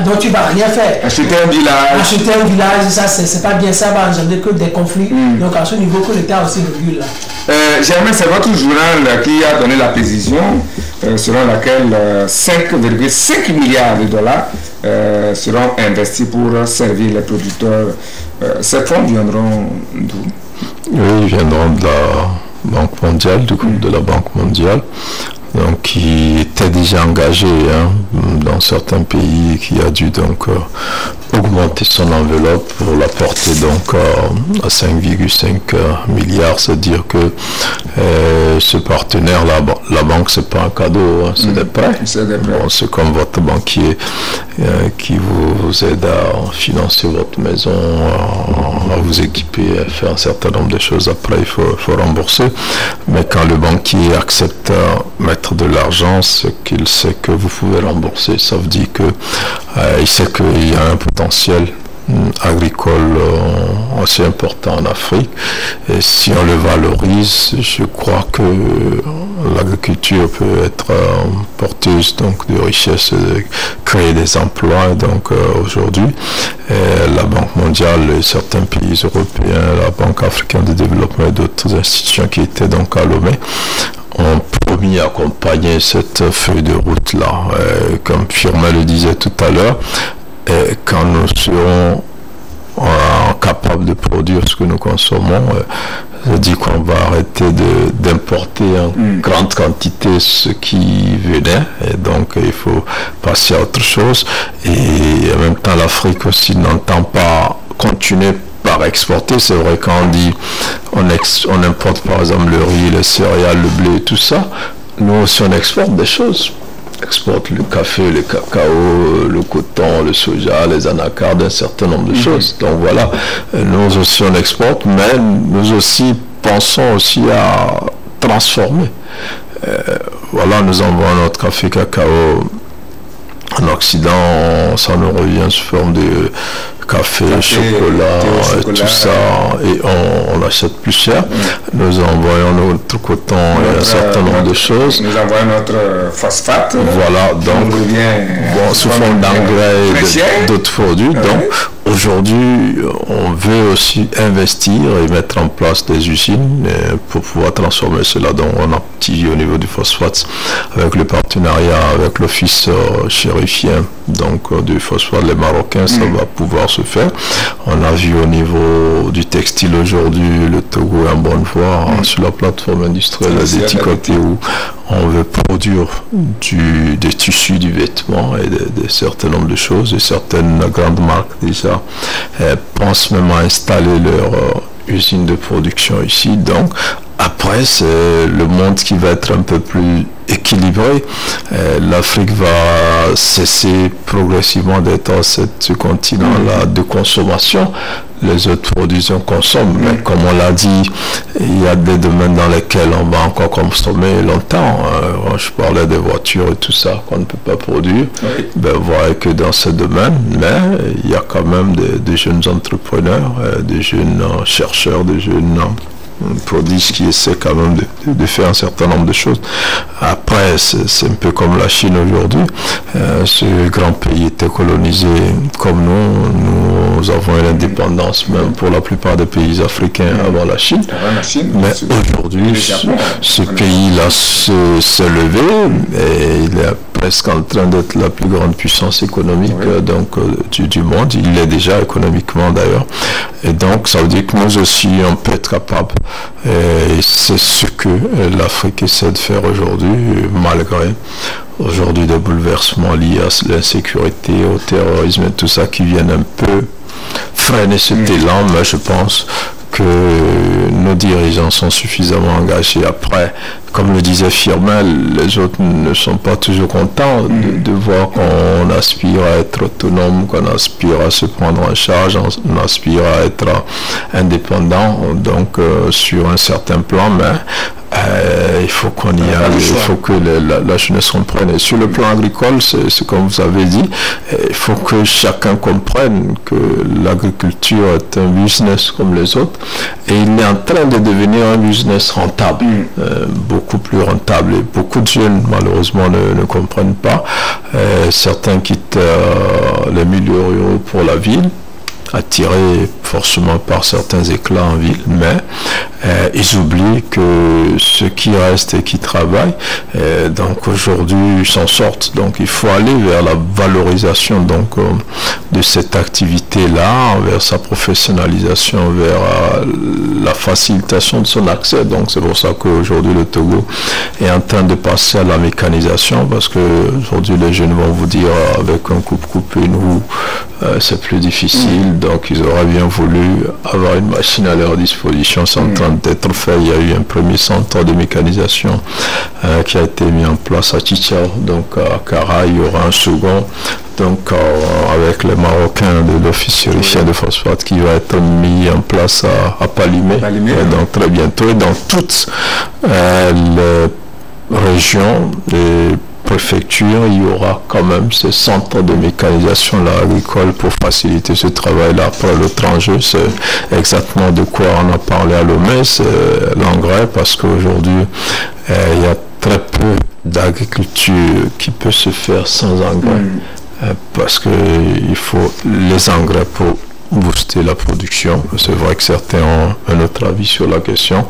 dont tu ne vas rien faire. Acheter un village, ça, c'est pas bien, ça va engendrer que des conflits. Donc, à ce niveau, que l'État aussi régule. Germain, c'est votre journal qui a donné la précision selon laquelle 5,5 milliards de dollars seront investis pour servir les producteurs. Ces fonds viendront d'où? Oui, ils viendront de la Banque mondiale, du groupe de la Banque mondiale. Donc, qui était déjà engagé dans certains pays, qui a dû donc augmenter son enveloppe pour la porter donc à 5,5 milliards. C'est-à-dire que ce partenaire, la banque, c'est pas un cadeau, c'est des prêts. Bon, c'est comme votre banquier qui vous aide à financer votre maison, à vous équiper, à faire un certain nombre de choses. Après, il faut rembourser. Mais quand le banquier accepte mettre de l'argent, c'est qu'il sait que vous pouvez rembourser. Ça veut dire que il sait qu'il y a un potentiel agricole assez important en Afrique, et si on le valorise, je crois que l'agriculture peut être porteuse donc de richesse, de créer des emplois. Et donc aujourd'hui, la Banque mondiale et certains pays européens, la Banque africaine de développement et d'autres institutions qui étaient donc à Lomé ont promis d'accompagner cette feuille de route-là. Comme Firmin le disait tout à l'heure, quand nous serons capables de produire ce que nous consommons, ça dit qu'on va arrêter d'importer en grande quantité ce qui venait, et donc il faut passer à autre chose. Et en même temps, l'Afrique aussi n'entend pas continuer par exporter. C'est vrai, quand on dit on importe par exemple le riz, les céréales, le blé, tout ça, nous aussi on exporte des choses. Exporte le café, le cacao, le coton, le soja, les anacardes, un certain nombre de choses. Donc voilà, nous aussi on exporte, mais nous aussi pensons aussi à transformer. Voilà, nous envoyons notre café cacao en Occident, ça nous revient sous forme de café, chocolat, tout ça, et on achète plus cher. Nous envoyons notre coton et un certain nombre de choses. Nous envoyons notre phosphate. Voilà, donc sous forme d'engrais et d'autres produits. Donc aujourd'hui, on veut aussi investir et mettre en place des usines pour pouvoir transformer cela. Donc on a activé au niveau du phosphate avec le partenariat avec l'office chérifien donc du phosphate, les Marocains, ça va pouvoir se faire. On a vu au niveau du textile aujourd'hui, le Togo est en bonne voie sur la plateforme industrielle d'étiqueté où on veut produire des tissus, du vêtement et de certain nombre de choses. Et certaines grandes marques déjà pensent même à installer leur usine de production ici. Donc après, c'est le monde qui va être un peu plus équilibré. L'Afrique va cesser progressivement d'être ce continent-là de consommation. Les autres productions consomment, mais comme on l'a dit, il y a des domaines dans lesquels on va encore consommer longtemps. Je parlais des voitures et tout ça qu'on ne peut pas produire. Ben, vous voyez que dans ce domaine, mais il y a quand même des jeunes entrepreneurs, des jeunes chercheurs, des jeunes prodiges qui essaient quand même de faire un certain nombre de choses. Après, c'est un peu comme la Chine aujourd'hui. Ce grand pays était colonisé comme nous. Nous avons une indépendance même pour la plupart des pays africains avant la Chine. Mais aujourd'hui, ce pays-là s'est levé et il est presque en train d'être la plus grande puissance économique du monde. Il l'est déjà économiquement d'ailleurs. Et donc, ça veut dire que nous aussi, on peut être capable. Et c'est ce que l'Afrique essaie de faire aujourd'hui, malgré aujourd'hui des bouleversements liés à l'insécurité, au terrorisme et tout ça qui viennent un peu freiner cet élan. Mais je pense que nos dirigeants sont suffisamment engagés. Après, comme le disait Firmin, les autres ne sont pas toujours contents de voir qu'on aspire à être autonome, qu'on aspire à se prendre en charge, on aspire à être indépendant, donc sur un certain plan, mais il faut qu'on y aille, il faut que la jeunesse comprenne. Et sur le plan agricole, c'est comme vous avez dit, il faut que chacun comprenne que l'agriculture est un business comme les autres, et il est en train de devenir un business rentable, beaucoup plus rentable. Et beaucoup de jeunes, malheureusement, ne comprennent pas. Certains quittent les milieux ruraux pour la ville, attirés forcément par certains éclats en ville, mais ils oublient que ceux qui restent et qui travaillent, donc aujourd'hui s'en sortent. Donc il faut aller vers la valorisation donc de cette activité-là, vers sa professionnalisation, vers la facilitation de son accès. Donc c'est pour ça qu'aujourd'hui le Togo est en train de passer à la mécanisation, parce que aujourd'hui les jeunes vont vous dire avec un coupe-coupe et une roue, c'est plus difficile. Donc ils auraient bien voulu avoir une machine à leur disposition. C'est en train d'être fait. Il y a eu un premier centre de mécanisation qui a été mis en place à Chichao, donc à Kara. Il y aura un second, donc avec les Marocains de l'Office syrien de phosphate, qui va être mis en place à Palimé, donc très bientôt. Et dans toutes les régions et préfecture, il y aura quand même ces centres de mécanisation là, agricole pour faciliter ce travail-là. Après, l'autre enjeu, c'est exactement de quoi on a parlé à Lomé, c'est l'engrais, parce qu'aujourd'hui, il y a très peu d'agriculture qui peut se faire sans engrais, parce qu'il faut les engrais pour booster la production. C'est vrai que certains ont un autre avis sur la question,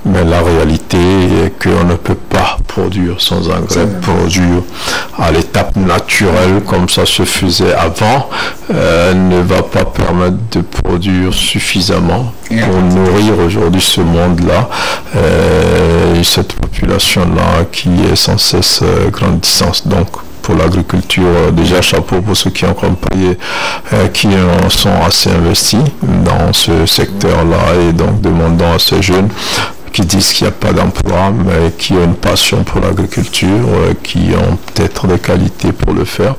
mais la réalité est qu'on ne peut pas produire sans engrais. Produire à l'étape naturelle comme ça se faisait avant ne va pas permettre de produire suffisamment pour nourrir aujourd'hui ce monde-là et cette population-là qui est sans cesse grandissante. Donc pour l'agriculture, déjà chapeau pour ceux qui ont compris, qui sont assez investis dans ce secteur-là, et donc demandons à ces jeunes qui disent qu'il n'y a pas d'emploi, mais qui ont une passion pour l'agriculture, qui ont peut-être des qualités pour le faire,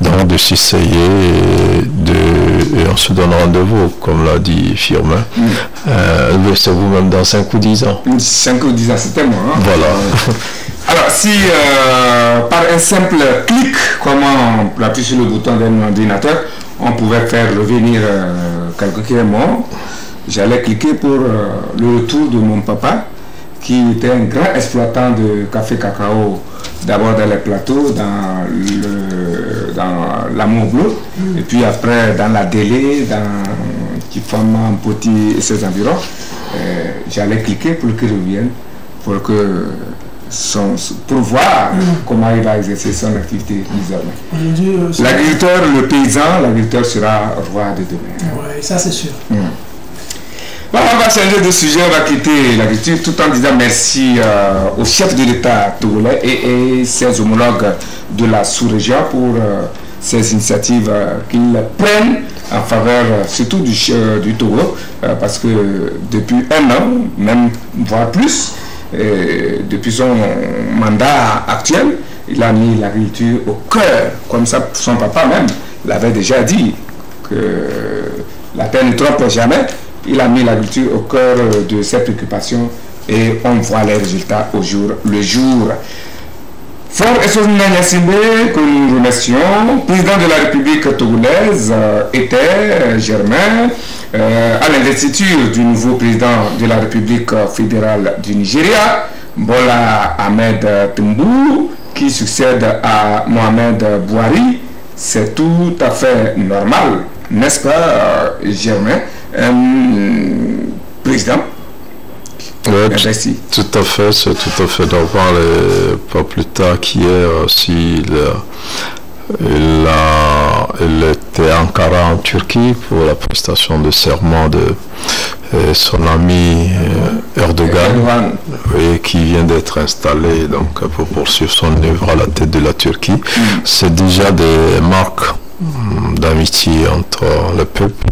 donc de s'essayer et on se donne rendez-vous, comme l'a dit Firmin. C'est vous-même dans 5 ou 10 ans. 5 ou 10 ans, c'était moi. Hein? Voilà. Alors, si par un simple clic, comme on appuie sur le bouton d'un ordinateur, on pouvait faire revenir quelqu'un qui est mort, j'allais cliquer pour le retour de mon papa, qui était un grand exploitant de café cacao, d'abord dans les plateaux, dans l'amont bleu, et puis après dans la Délé, dans Kifama, Poti et ses environs. J'allais cliquer pour qu'il revienne, pour voir comment il va exercer son activité désormais. L'agriculteur, le paysan, l'agriculteur sera roi de demain. Oui, ça c'est sûr. Bon, on va changer de sujet, on va quitter l'agriculture tout en disant merci au chef de l'État togolais et ses homologues de la sous-région pour ces initiatives qu'ils prennent en faveur surtout du Togo, parce que depuis un an, même voire plus, depuis son mandat actuel, il a mis l'agriculture au cœur, comme ça son papa même l'avait déjà dit, que la terre ne trompe jamais. Il a mis l'agriculture au cœur de ses préoccupations et on voit les résultats au jour le jour. Fort Essouna Gnassingbé, que nous remercions, président de la République togolaise, était Germain, à l'investiture du nouveau président de la République fédérale du Nigeria, Bola Ahmed Tinubu, qui succède à Mohamed Buhari. C'est tout à fait normal, n'est-ce pas, Germain, président? Oui, tout à fait, c'est tout à fait normal. Et pas plus tard qu'hier aussi, il était à Ankara en Turquie pour la prestation de serment de son ami Erdogan, oui, qui vient d'être installé donc, pour poursuivre son œuvre à la tête de la Turquie. C'est déjà des marques d'amitié entre le peuple.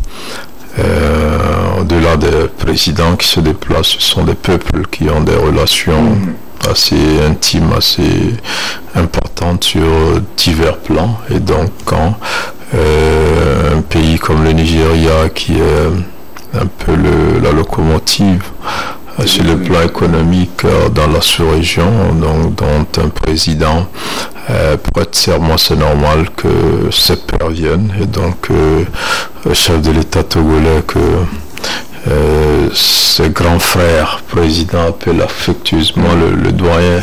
Au-delà des présidents qui se déplacent, ce sont des peuples qui ont des relations assez intimes, assez importantes sur divers plans. Et donc quand un pays comme le Nigeria, qui est un peu la locomotive sur le plan économique dans la sous-région, dont un président prête serment, c'est normal que ses pairs viennent. Et donc le chef de l'État togolais, que ses grands frères président appelle affectueusement le doyen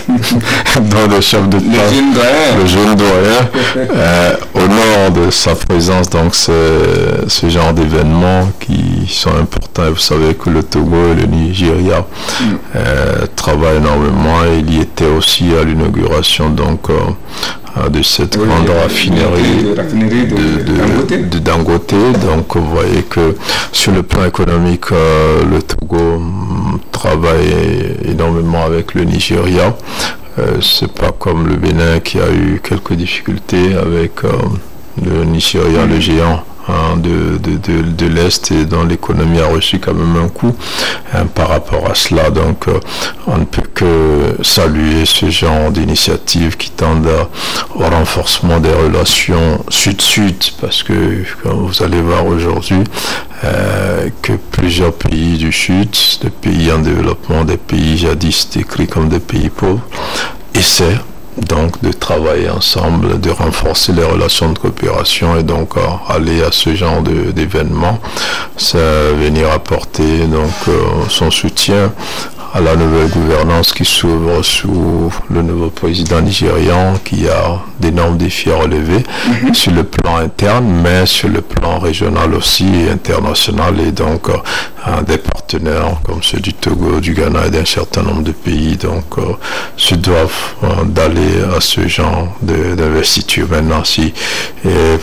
dans le chef de le jeune doyen, honore de sa présence. Donc c'est ce genre d'événements qui sont importants. Et vous savez que le Togo et le Nigeria travaillent énormément, et il y était aussi à l'inauguration donc de cette grande raffinerie de Dangote. Donc vous voyez que sur le plan économique, le Togo travaille énormément avec le Nigeria. C'est pas comme le Bénin qui a eu quelques difficultés avec le Nigeria, le géant de l'Est, et dont l'économie a reçu quand même un coup par rapport à cela. Donc on ne peut que saluer ce genre d'initiatives qui tendent au renforcement des relations sud-sud, parce que comme vous allez voir aujourd'hui, que plusieurs pays du sud, des pays en développement, des pays jadis décrits comme des pays pauvres, essaient donc de travailler ensemble, de renforcer les relations de coopération, et donc aller à ce genre d'événements, ça venir apporter donc son soutien à la nouvelle gouvernance qui s'ouvre sous le nouveau président nigérian, qui a d'énormes défis à relever sur le plan interne, mais sur le plan régional aussi et international. Et donc des partenaires comme ceux du Togo, du Ghana et d'un certain nombre de pays donc se doivent d'aller à ce genre d'investiture. Maintenant, si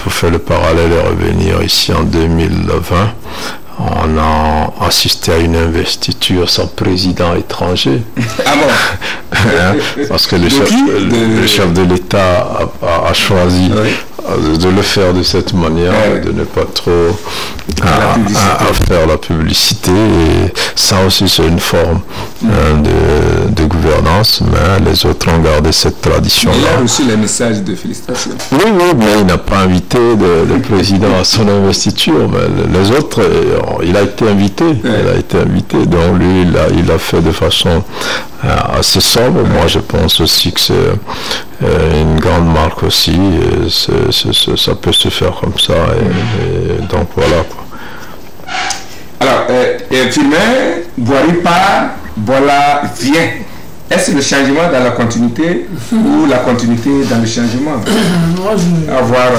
pour faire le parallèle et revenir ici en 2020, on a assisté à une investiture sans président étranger. Ah bon? Parce que le chef de l'État a choisi de le faire de cette manière, de ne pas trop faire la publicité. Et ça aussi, c'est une forme de gouvernance, mais les autres ont gardé cette tradition-là. Il a reçu les messages de félicitations. Oui, mais il n'a pas invité le président à son investiture, mais les autres, il a été invité. Il a été invité, donc lui, il a fait de façon assez sobre. Moi, je pense aussi que c'est une grande marque aussi. Et ça peut se faire comme ça. Et donc voilà, quoi. Alors, Firmin, Buhari part, Bola vient. Est-ce le changement dans la continuité ou la continuité dans le changement? Moi, avoir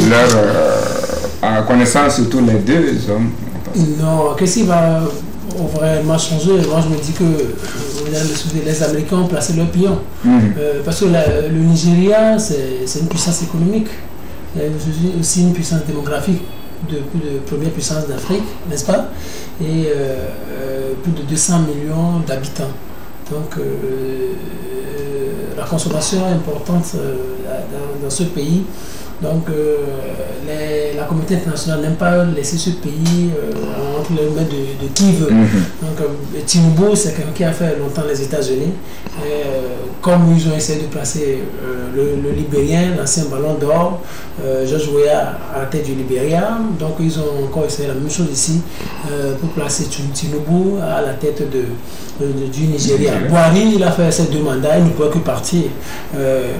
leur connaissance surtout les deux hommes. Non, qu'est-ce qui va vraiment changer? Moi, je me dis que les Américains ont placé leur pion. Parce que le Nigeria, c'est une puissance économique. C'est aussi une puissance démographique de première puissance d'Afrique, n'est-ce pas? Et plus de 200 millions d'habitants. Donc la consommation est importante dans ce pays. Donc la communauté internationale n'aime pas laisser ce pays entre les mains de qui veut. Donc Tinubu, c'est quelqu'un qui a fait longtemps les États-Unis. Comme ils ont essayé de placer le Libérien, l'ancien ballon d'or, George Weah à la tête du Libéria, donc ils ont encore essayé la même chose ici pour placer Tinubu à la tête du Nigeria. Buhari, il a fait ces 2 mandats, il ne peut que partir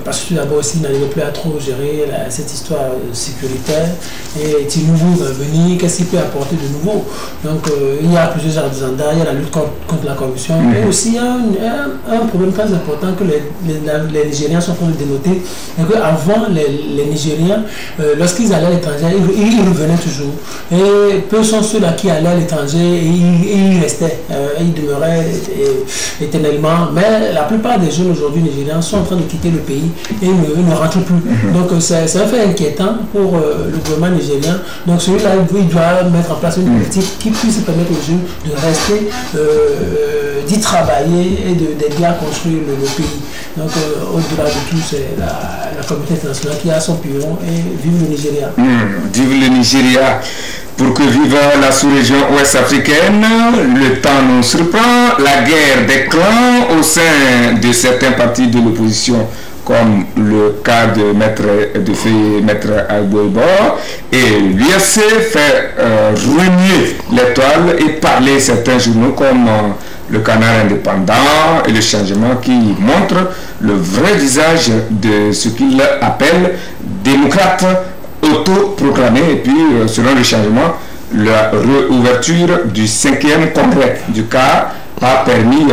parce que tout d'abord aussi il n'arrivait plus à trop gérer cette histoire sécuritaire, et Tinubu va venir, qu'est-ce qu'il peut apporter de nouveau? Donc il y a plusieurs agendas, il y a la lutte contre la corruption, et aussi il y a un problème très important que les Nigériens sont en train de dénoter, c'est qu'avant les Nigériens, lorsqu'ils allaient à l'étranger, ils revenaient toujours, et peu sont ceux-là qui allaient à l'étranger et ils restaient, ils demeuraient éternellement, mais la plupart des jeunes aujourd'hui nigériens sont en train de quitter le pays et ne rentrent plus. Donc c'est un fait inquiétant pour le gouvernement nigérien. Donc celui-là, il doit mettre en place une politique qui puisse permettre aux jeunes de rester, d'y travailler et d'aider à construire le pays. Donc au-delà de tout, c'est la communauté internationale qui a son pignon, et vive le Nigeria. Vive le Nigeria. Pour que vive la sous-région ouest africaine, le temps nous surprend. La guerre des clans au sein de certains partis de l'opposition, comme le cas de Maître Alboibo, et l'UFC fait renier l'étoile et parler certains journaux comme le Canard indépendant et le Changement, qui montre le vrai visage de ce qu'il appelle démocrate autoproclamé. Et puis selon le Changement, la réouverture du 5e congrès du CAR a permis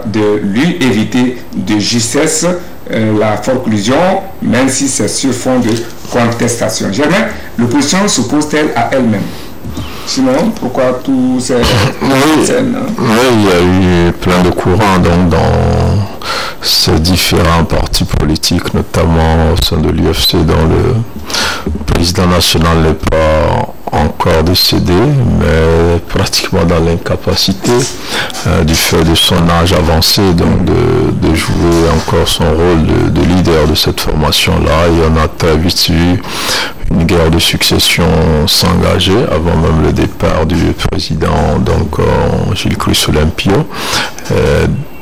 de lui éviter de justesse la forclusion, même si c'est sur fond de contestation. Germain, l'opposition s'oppose-t-elle à elle-même? Sinon, pourquoi tous ces scènes? Oui, il y a eu plein de courants donc, dans ces différents partis politiques, notamment au sein de l'UFC, dont le président national n'est pas encore décédé, mais pratiquement dans l'incapacité du fait de son âge avancé, donc de jouer encore son rôle de leader de cette formation-là. Et on a très vite vu une guerre de succession s'engager avant même le départ du président, donc Gilles Christ-Olympio.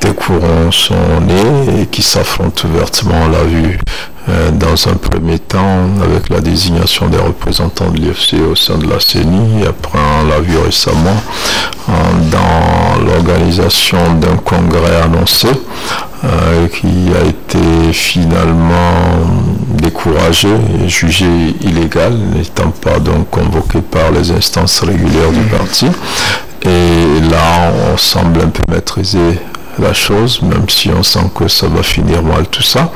Des courants sont nés et qui s'affrontent ouvertement, on l'a vu dans un premier temps avec la désignation des représentants de l'UFC au sein de la CENI, et après on l'a vu récemment dans l'organisation d'un congrès annoncé qui a été finalement découragé et jugé illégal, n'étant pas donc convoqué par les instances régulières du parti. Et là on semble un peu maîtriser la chose, même si on sent que ça va finir mal tout ça.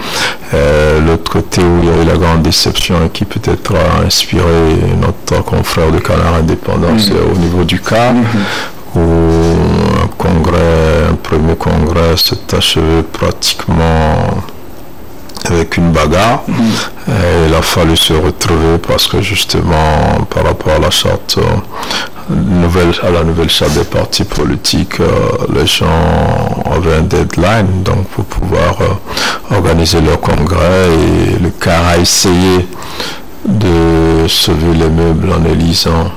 L'autre côté où il y a eu la grande déception et qui peut-être a inspiré notre confrère de Canard indépendant, c'est au niveau du CAR, où un premier congrès s'est achevé pratiquement avec une bagarre. Et il a fallu se retrouver parce que justement par rapport à la charte à la nouvelle charte des partis politiques, les gens avaient un deadline donc pour pouvoir organiser leur congrès, et le CAR a essayé de sauver les meubles en élisant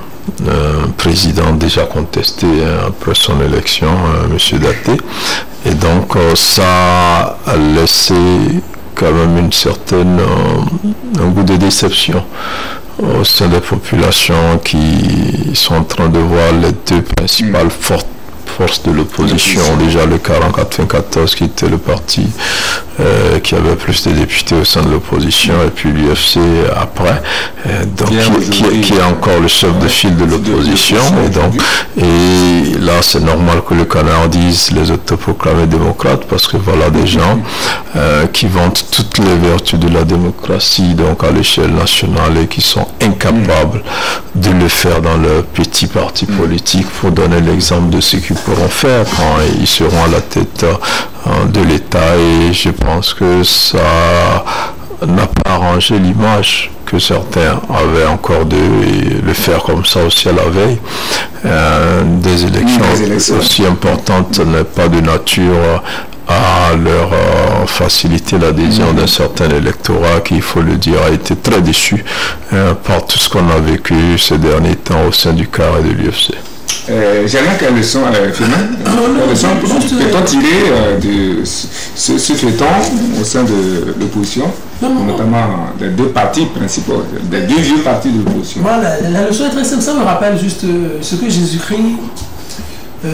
un président déjà contesté après son élection, M. Daté, et donc ça a laissé quand même un goût de déception au sein des populations qui sont en train de voir les deux principales forces de l'opposition, déjà le 44-94 qui était le parti qui avait plus de députés au sein de l'opposition, et puis l'UFC après, donc qui est encore le chef de file de l'opposition, et là c'est normal que le Canard dise les autoproclamés démocrates, parce que voilà des gens qui vantent toutes les vertus de la démocratie donc à l'échelle nationale, et qui sont incapables de le faire dans leur petit parti politique, pour donner l'exemple de ce qu'ils pourront faire quand ils seront à la tête de l'État. Et je pense que ça n'a pas arrangé l'image que certains avaient encore d'eux, et le faire comme ça aussi à la veille des élections aussi importantes n'est pas de nature à leur faciliter l'adhésion d'un certain électorat qui, il faut le dire, a été très déçu par tout ce qu'on a vécu ces derniers temps au sein du CAR et de l'UFC. J'aimerais quelle leçon, quelle leçon peut-on tirer de ce feuilleton au sein de l'opposition, notamment des deux partis principaux, des deux vieux partis de l'opposition? Voilà, la leçon est très simple, ça me rappelle juste ce que Jésus-Christ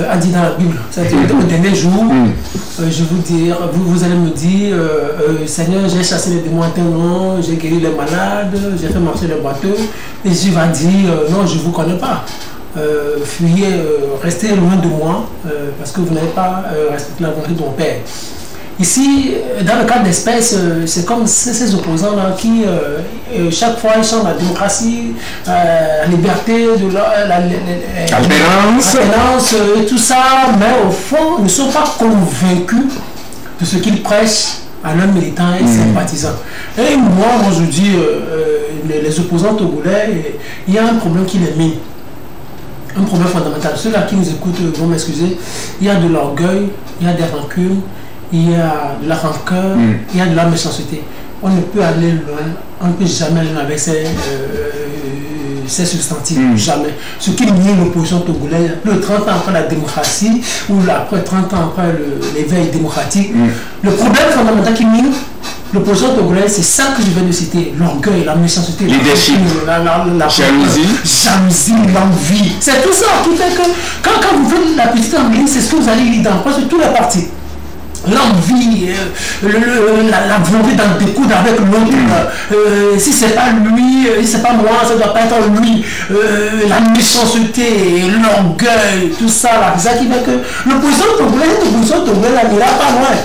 a dit dans la Bible. C'est-à-dire, dans le dernier jour, je vous allez me dire, Seigneur, j'ai chassé les démons à ton nom, j'ai guéri les malades, j'ai fait marcher les bateaux. Et Jésus va dire, non, je ne vous connais pas. Fuyez, restez loin de moi, parce que vous n'avez pas respecté la volonté de mon Père. Ici, dans le cas d'espèce, c'est comme ces opposants-là qui, chaque fois, ils chantent la démocratie, la liberté, l'alternance, et tout ça, mais au fond, ne sont pas convaincus de ce qu'ils prêchent à leurs militants et sympathisants. Et moi, je dis, les opposants togolais, il y a un problème qui les mine. Un problème fondamental. Ceux-là qui nous écoutent vont m'excuser. Il y a de l'orgueil, il y a des rancunes, il y a de la rancœur, il y a de la méchanceté. On ne peut aller loin, on ne peut jamais aller avec ces substantifs, jamais. Ce qui mine l'opposition togolaise, le 30 ans après la démocratie, ou après 30 ans après l'éveil démocratique, le problème fondamental qui mine l'opposition togolaise, c'est ça que je viens de citer, l'orgueil, la méchanceté, la jalousie, l'envie. C'est tout ça qui fait que quand vous faites la petite anglise, c'est ce que vous allez lire dans presque tous les partis. L'envie, la volonté d'en découdre avec l'autre, si c'est pas lui, si c'est pas moi, ça doit pas être lui, la méchanceté, l'orgueil, tout ça là, c'est ça qui fait que l'opposition togolaise n'ira pas loin.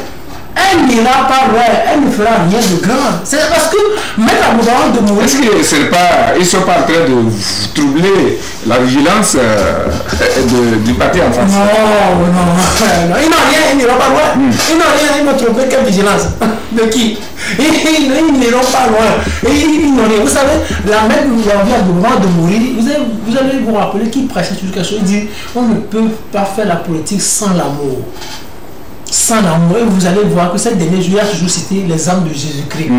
Elle n'ira pas loin, elle ne fera rien de grand. C'est parce que mettre la gouvernement de mourir. Est-ce qu'ils ne sont pas en train de troubler la vigilance du parti en face? Non. Ils n'ont rien, ils n'iront pas loin. Ils n'ont rien, ils n'ont trouvé quelle vigilance. De qui? Ils n'iront pas loin. Ils n'ont rien. Vous savez, la même envie à gouvernement de mourir, vous allez vous rappeler qui prêchait sur quelque chose. Il dit on ne peut pas faire la politique sans l'amour. Sans l'amour, et vous allez voir que cette dernière jour, il a toujours cité l'exemple de Jésus-Christ.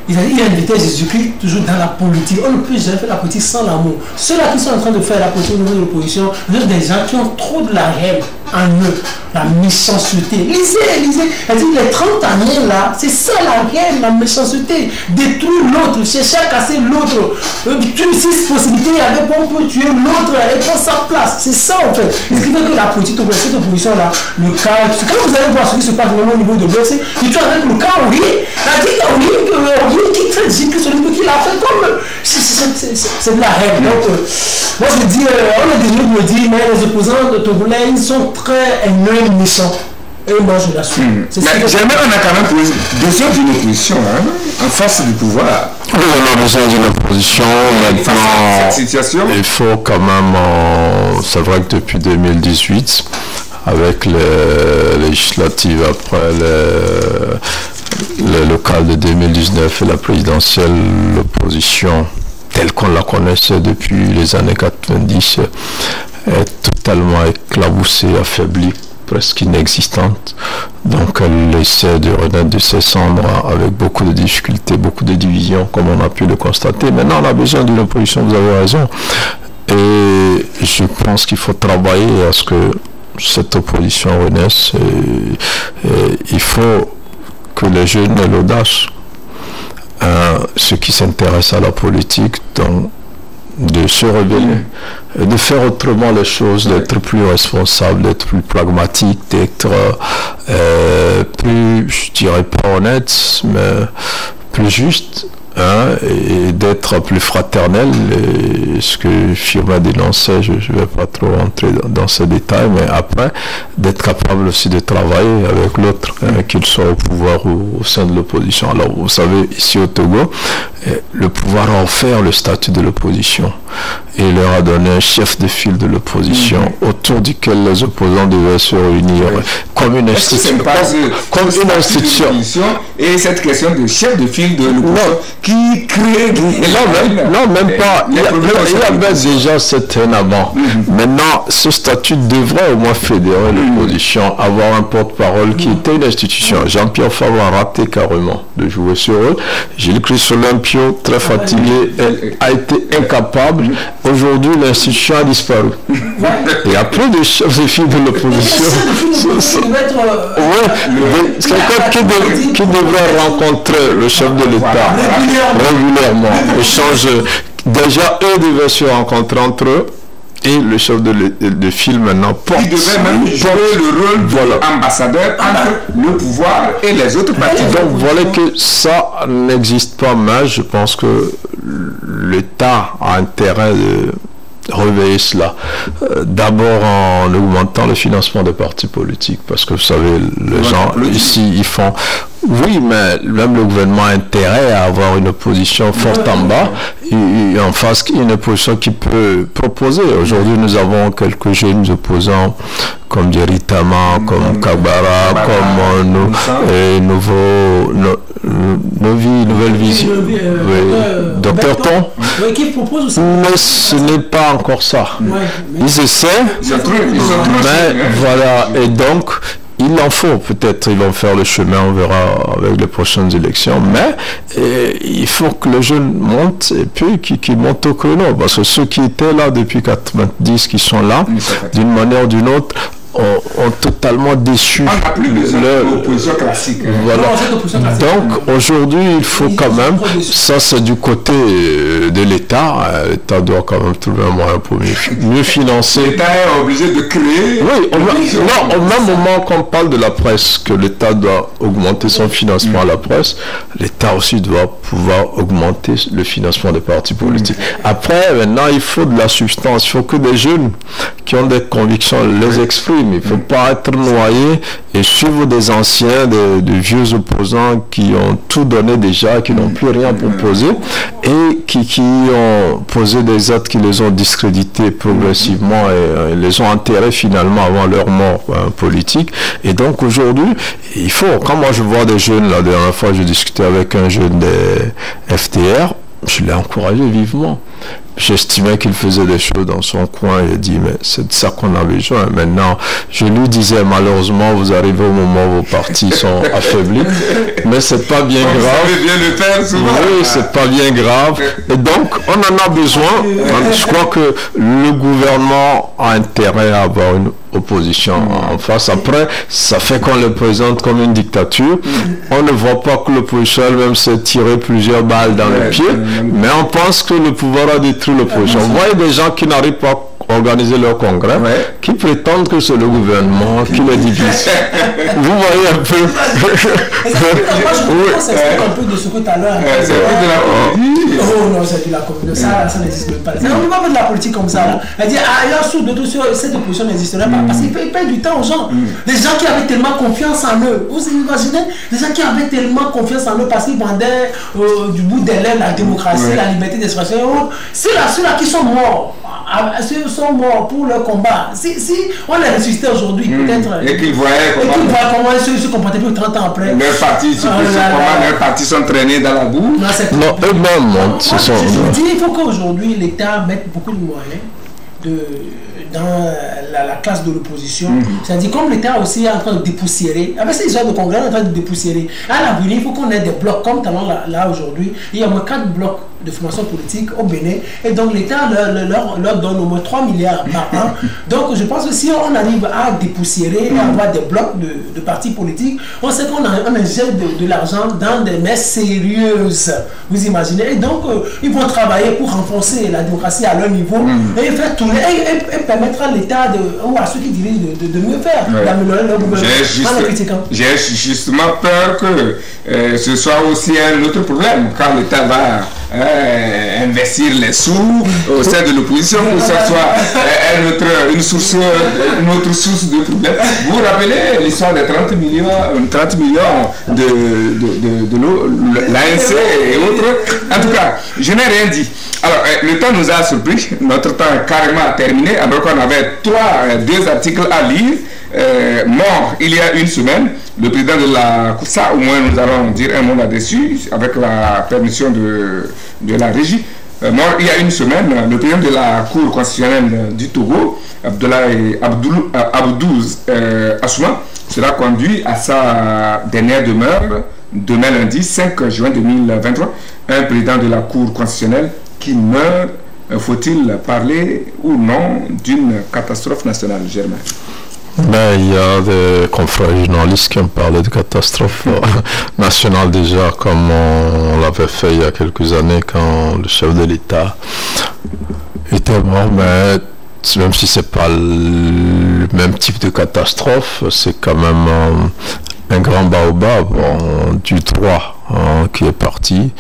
Il a invité Jésus-Christ toujours dans la politique. On ne peut jamais faire la politique sans l'amour. Ceux-là qui sont en train de faire la politique au niveau de l'opposition, ce sont des gens qui ont trop de la haine en eux, la méchanceté. Lisez. Elle dit les 30 années là, c'est ça la haine, la méchanceté. Détruire l'autre, chercher à casser l'autre. Si possibilité, il y avait on peut tuer l'autre et prendre sa place. C'est ça en fait. Ce qui fait que la politique, cette opposition là, le cas, quand vous allez voir ce qui se passe au niveau de l'OFC, tu vois avec le cas Aurier, qui traite Jésus-Christ, qui l'a fait comme. C'est de la haine. Donc, moi je dis, on est désolé de me dire, mais les opposants de Togolais, ils sont très haineux et méchants. Et moi je l'assume. Mais jamais on a quand même besoin d'une opposition en face du pouvoir. Oui, on a besoin d'une opposition. Maintenant, cette situation. Il faut quand même, c'est vrai que depuis 2018, avec les législatives après les locales de 2019 et la présidentielle, l'opposition telle qu'on la connaissait depuis les années 90 est totalement éclaboussée, affaiblie, presque inexistante. Donc elle essaie de renaître de ses cendres avec beaucoup de difficultés, beaucoup de divisions, comme on a pu le constater. Maintenant, on a besoin d'une opposition, vous avez raison. Et je pense qu'il faut travailler à ce que cette opposition renaisse. Il faut que les jeunes aient l'audace, ceux qui s'intéressent à la politique, de se rebeller, de faire autrement les choses, d'être plus responsable, d'être plus pragmatique, d'être plus, je dirais pas honnête, mais plus juste, et d'être plus fraternel. Et ce que Firmin dénonçait, je ne vais pas trop rentrer dans ces détails, mais après, d'être capable aussi de travailler avec l'autre, qu'il soit au pouvoir ou au sein de l'opposition. Alors, vous savez, ici au Togo, le pouvoir a offert le statut de l'opposition et leur a donné un chef de file de l'opposition autour duquel les opposants devaient se réunir comme une institution. Comme une institution. Et cette question de chef de file de l'opposition qui crée non, même pas. Il y avait déjà cette haine avant. Maintenant, ce statut devrait au moins fédérer l'opposition, avoir un porte-parole qui était une institution. Jean-Pierre Favre a raté carrément de jouer ce rôle. Gilles Christ-Olympio, très fatigué, a été incapable. Aujourd'hui, l'institution a disparu. Il n'y a plus de chef de file de l'opposition. C'est quelqu'un qui devrait rencontrer le chef de l'État régulièrement. Déjà, eux devaient se rencontrer entre eux. Et le chef de file maintenant porte. Il devait même jouer le rôle d'ambassadeur entre le pouvoir et les autres partis. Donc voilà que ça n'existe pas, mais je pense que l'État a intérêt de réveiller cela. D'abord en augmentant le financement des partis politiques, parce que vous savez, les gens ici, ils font... Oui, mais même le gouvernement a intérêt à avoir une opposition forte en bas et en face une opposition qui peut proposer. Aujourd'hui, nous avons quelques jeunes opposants comme Djeritama, comme Kabara, comme Nouvelle Vision, Docteur Ton. Mais ce n'est pas encore ça. Ils essaient, mais voilà, et donc il en faut, peut-être ils vont faire le chemin, on verra avec les prochaines élections, mais il faut que les jeunes montent et puis qu'ils montent au créneau, parce que ceux qui étaient là depuis 90, qui sont là, d'une manière ou d'une autre, ont totalement déçu l'opposition classique. Voilà. Donc aujourd'hui, il faut quand même, ça c'est du côté de l'État, l'État doit quand même trouver un moyen pour mieux financer. L'État est obligé de créer. Oui, au même moment qu'on parle de la presse, que l'État doit augmenter son financement à la presse, l'État aussi doit pouvoir augmenter le financement des partis politiques. Après, maintenant, il faut de la substance, il faut que des jeunes qui ont des convictions les expriment. Il ne faut pas être noyé et suivre des anciens, des vieux opposants qui ont tout donné déjà, qui n'ont plus rien proposé et qui ont posé des actes qui les ont discrédités progressivement et les ont enterrés finalement avant leur mort politique. Et donc aujourd'hui, il faut, quand moi je vois des jeunes, la dernière fois je discutais avec un jeune des FTR, je l'ai encouragé vivement. J'estimais qu'il faisait des choses dans son coin. Il a dit, mais c'est de ça qu'on a besoin. Maintenant, je lui disais, malheureusement, vous arrivez au moment où vos partis sont affaiblis. Mais c'est pas bien grave. Vous savez bien le faire souvent. Oui, c'est pas bien grave. Et donc, on en a besoin. Je crois que le gouvernement a intérêt à avoir une opposition en face. Après, ça fait qu'on le présente comme une dictature. On ne voit pas que l'opposition elle-même s'est tiré plusieurs balles dans le pied, mais on pense que le pouvoir a détruit l'opposition. Vous voyez des gens qui n'arrivent pas à organiser leur congrès, qui prétendent que c'est le gouvernement qui les divise. Vous voyez un peu. Moi, je pense un peu de ce que tu as l'air. Oh non, c'est de la communauté. Ça n'existe même pas. On ne peut pas faire de la politique comme ça. Là. Elle dit, ailleurs, sous d'autres, cette opposition n'existerait pas. Parce qu'ils perdent du temps aux gens. Les gens qui avaient tellement confiance en eux. Vous imaginez? Les gens qui avaient tellement confiance en eux parce qu'ils vendaient du bout des lèvres la démocratie, la liberté d'expression. Ceux-là qui sont morts. Ceux sont morts pour leur combat. Si on les ressuscitait aujourd'hui, peut-être. Et qu'ils voyaient comment ils se comportaient plus de 30 ans après. Leurs partis sont traînés dans la boue. Non, eux-mêmes, il faut qu'aujourd'hui, l'État mette beaucoup de moyens dans la classe de l'opposition. C'est-à-dire, comme l'État aussi est en train de dépoussiérer, avec ces histoires de congrès, on est en train de dépoussiérer. À l'avenir, il faut qu'on ait des blocs, comme talent là aujourd'hui. Il y a au moins 4 blocs de formation politique au Bénin. Et donc, l'État leur donne au moins 3 milliards par an. Donc, je pense que si on arrive à dépoussiérer et à avoir des blocs de partis politiques, on sait qu'on injecte de l'argent dans des messes sérieuses. Vous imaginez? Et donc, ils vont travailler pour renforcer la démocratie à leur niveau et faire tourner et permettre à l'État ou à ceux qui dirigent de mieux faire, d'améliorer leur gouvernement. J'ai justement peur que ce soit aussi un autre problème quand l'État va investir les sous au sein de l'opposition pour que ce soit une autre source de problème. Vous vous rappelez l'histoire des 30 millions de l'ANC et autres. En tout cas, je n'ai rien dit. Alors, le temps nous a surpris. Notre temps est carrément terminé. Alors qu'on avait deux articles à lire. Mort il y a une semaine, le président de la Cour, ça au moins nous allons dire un mot là-dessus, avec la permission de la régie. Mort il y a une semaine, le président de la Cour constitutionnelle du Togo, Abdoulaye Assouma, sera conduit à sa dernière demeure demain lundi 5 juin 2023. Un président de la Cour constitutionnelle qui meurt, faut-il parler ou non d'une catastrophe nationale, Germain? Ben, il y a des confrères journalistes qui ont parlé de catastrophe nationale déjà, comme on l'avait fait il y a quelques années quand le chef de l'État était mort. Mais même si c'est pas le même type de catastrophe, c'est quand même un grand baobab du droit qui est parti.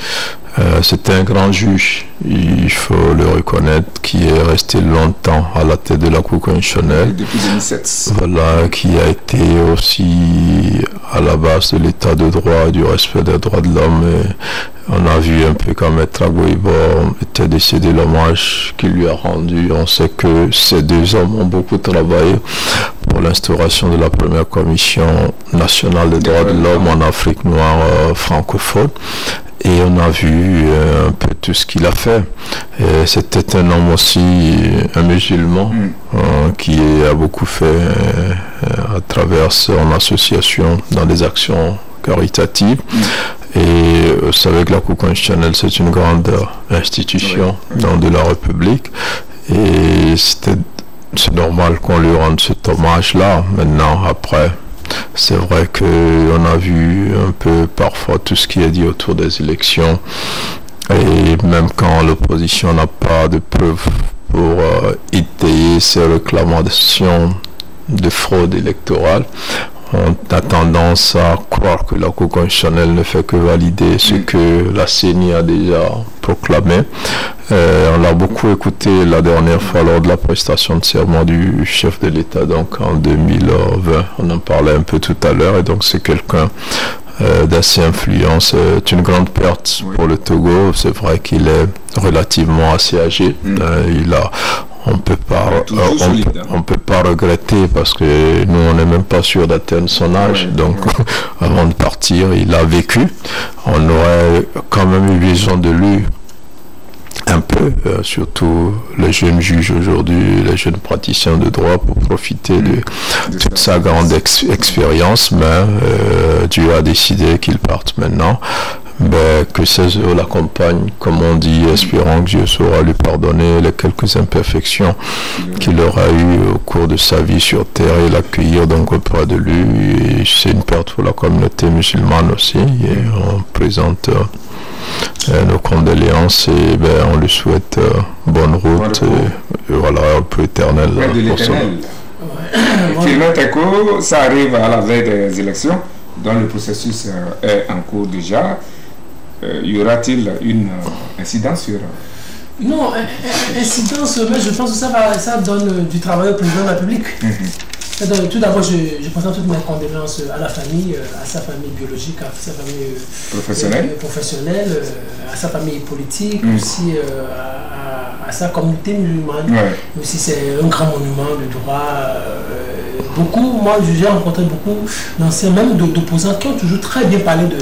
C'était un grand juge, il faut le reconnaître, qui est resté longtemps à la tête de la Cour constitutionnelle. Depuis 2007. Voilà, qui a été aussi à la base de l'état de droit, du respect des droits de l'homme. On a vu un peu quand Maître Agboibo était décédé, l'hommage qu'il lui a rendu. On sait que ces deux hommes ont beaucoup travaillé pour l'instauration de la première commission nationale des droits de l'homme en Afrique noire francophone. Et on a vu un peu tout ce qu'il a fait. C'était un homme aussi, un musulman, qui a beaucoup fait à travers son association dans des actions caritatives. Et vous savez que la Cour constitutionnelle, c'est une grande institution de la République. Et c'est normal qu'on lui rende cet hommage-là. Maintenant, après, c'est vrai qu'on a vu un peu parfois tout ce qui est dit autour des élections. Et même quand l'opposition n'a pas de preuves pour étayer ses réclamations de fraude électorale, on a tendance à croire que la Cour constitutionnelle ne fait que valider ce que la CENI a déjà proclamé. On l'a beaucoup écouté la dernière fois lors de la prestation de serment du chef de l'État, donc en 2020. On en parlait un peu tout à l'heure, et donc c'est quelqu'un d'assez influent. C'est une grande perte pour le Togo. C'est vrai qu'il est relativement assez âgé. On peut pas regretter, parce que nous on n'est même pas sûr d'atteindre son âge. Donc avant de partir, il a vécu. On aurait quand même eu besoin de lui un peu, surtout les jeunes juges aujourd'hui, les jeunes praticiens de droit, pour profiter de toute sa grande expérience. Mais Dieu a décidé qu'il parte maintenant. Que ses œuvres l'accompagnent, comme on dit, espérant que Dieu saura lui pardonner les quelques imperfections qu'il aura eues au cours de sa vie sur terre, et l'accueillir donc auprès de lui. C'est une perte pour la communauté musulmane aussi, et on présente nos condoléances, et on lui souhaite bonne route, et voilà, un peu éternel. Finalement, ça arrive à la veille des élections, dont le processus est en cours déjà. Y aura-t-il une incidence sur... Non, incidence, mais je pense que ça donne du travail au président de la République. Tout d'abord, je présente toutes mes condoléances à la famille, à sa famille biologique, à sa famille professionnelle, à sa famille politique, aussi à sa communauté musulmane. Aussi, c'est un grand monument de droit. Moi, j'ai rencontré beaucoup d'anciens, même d'opposants, qui ont toujours très bien parlé de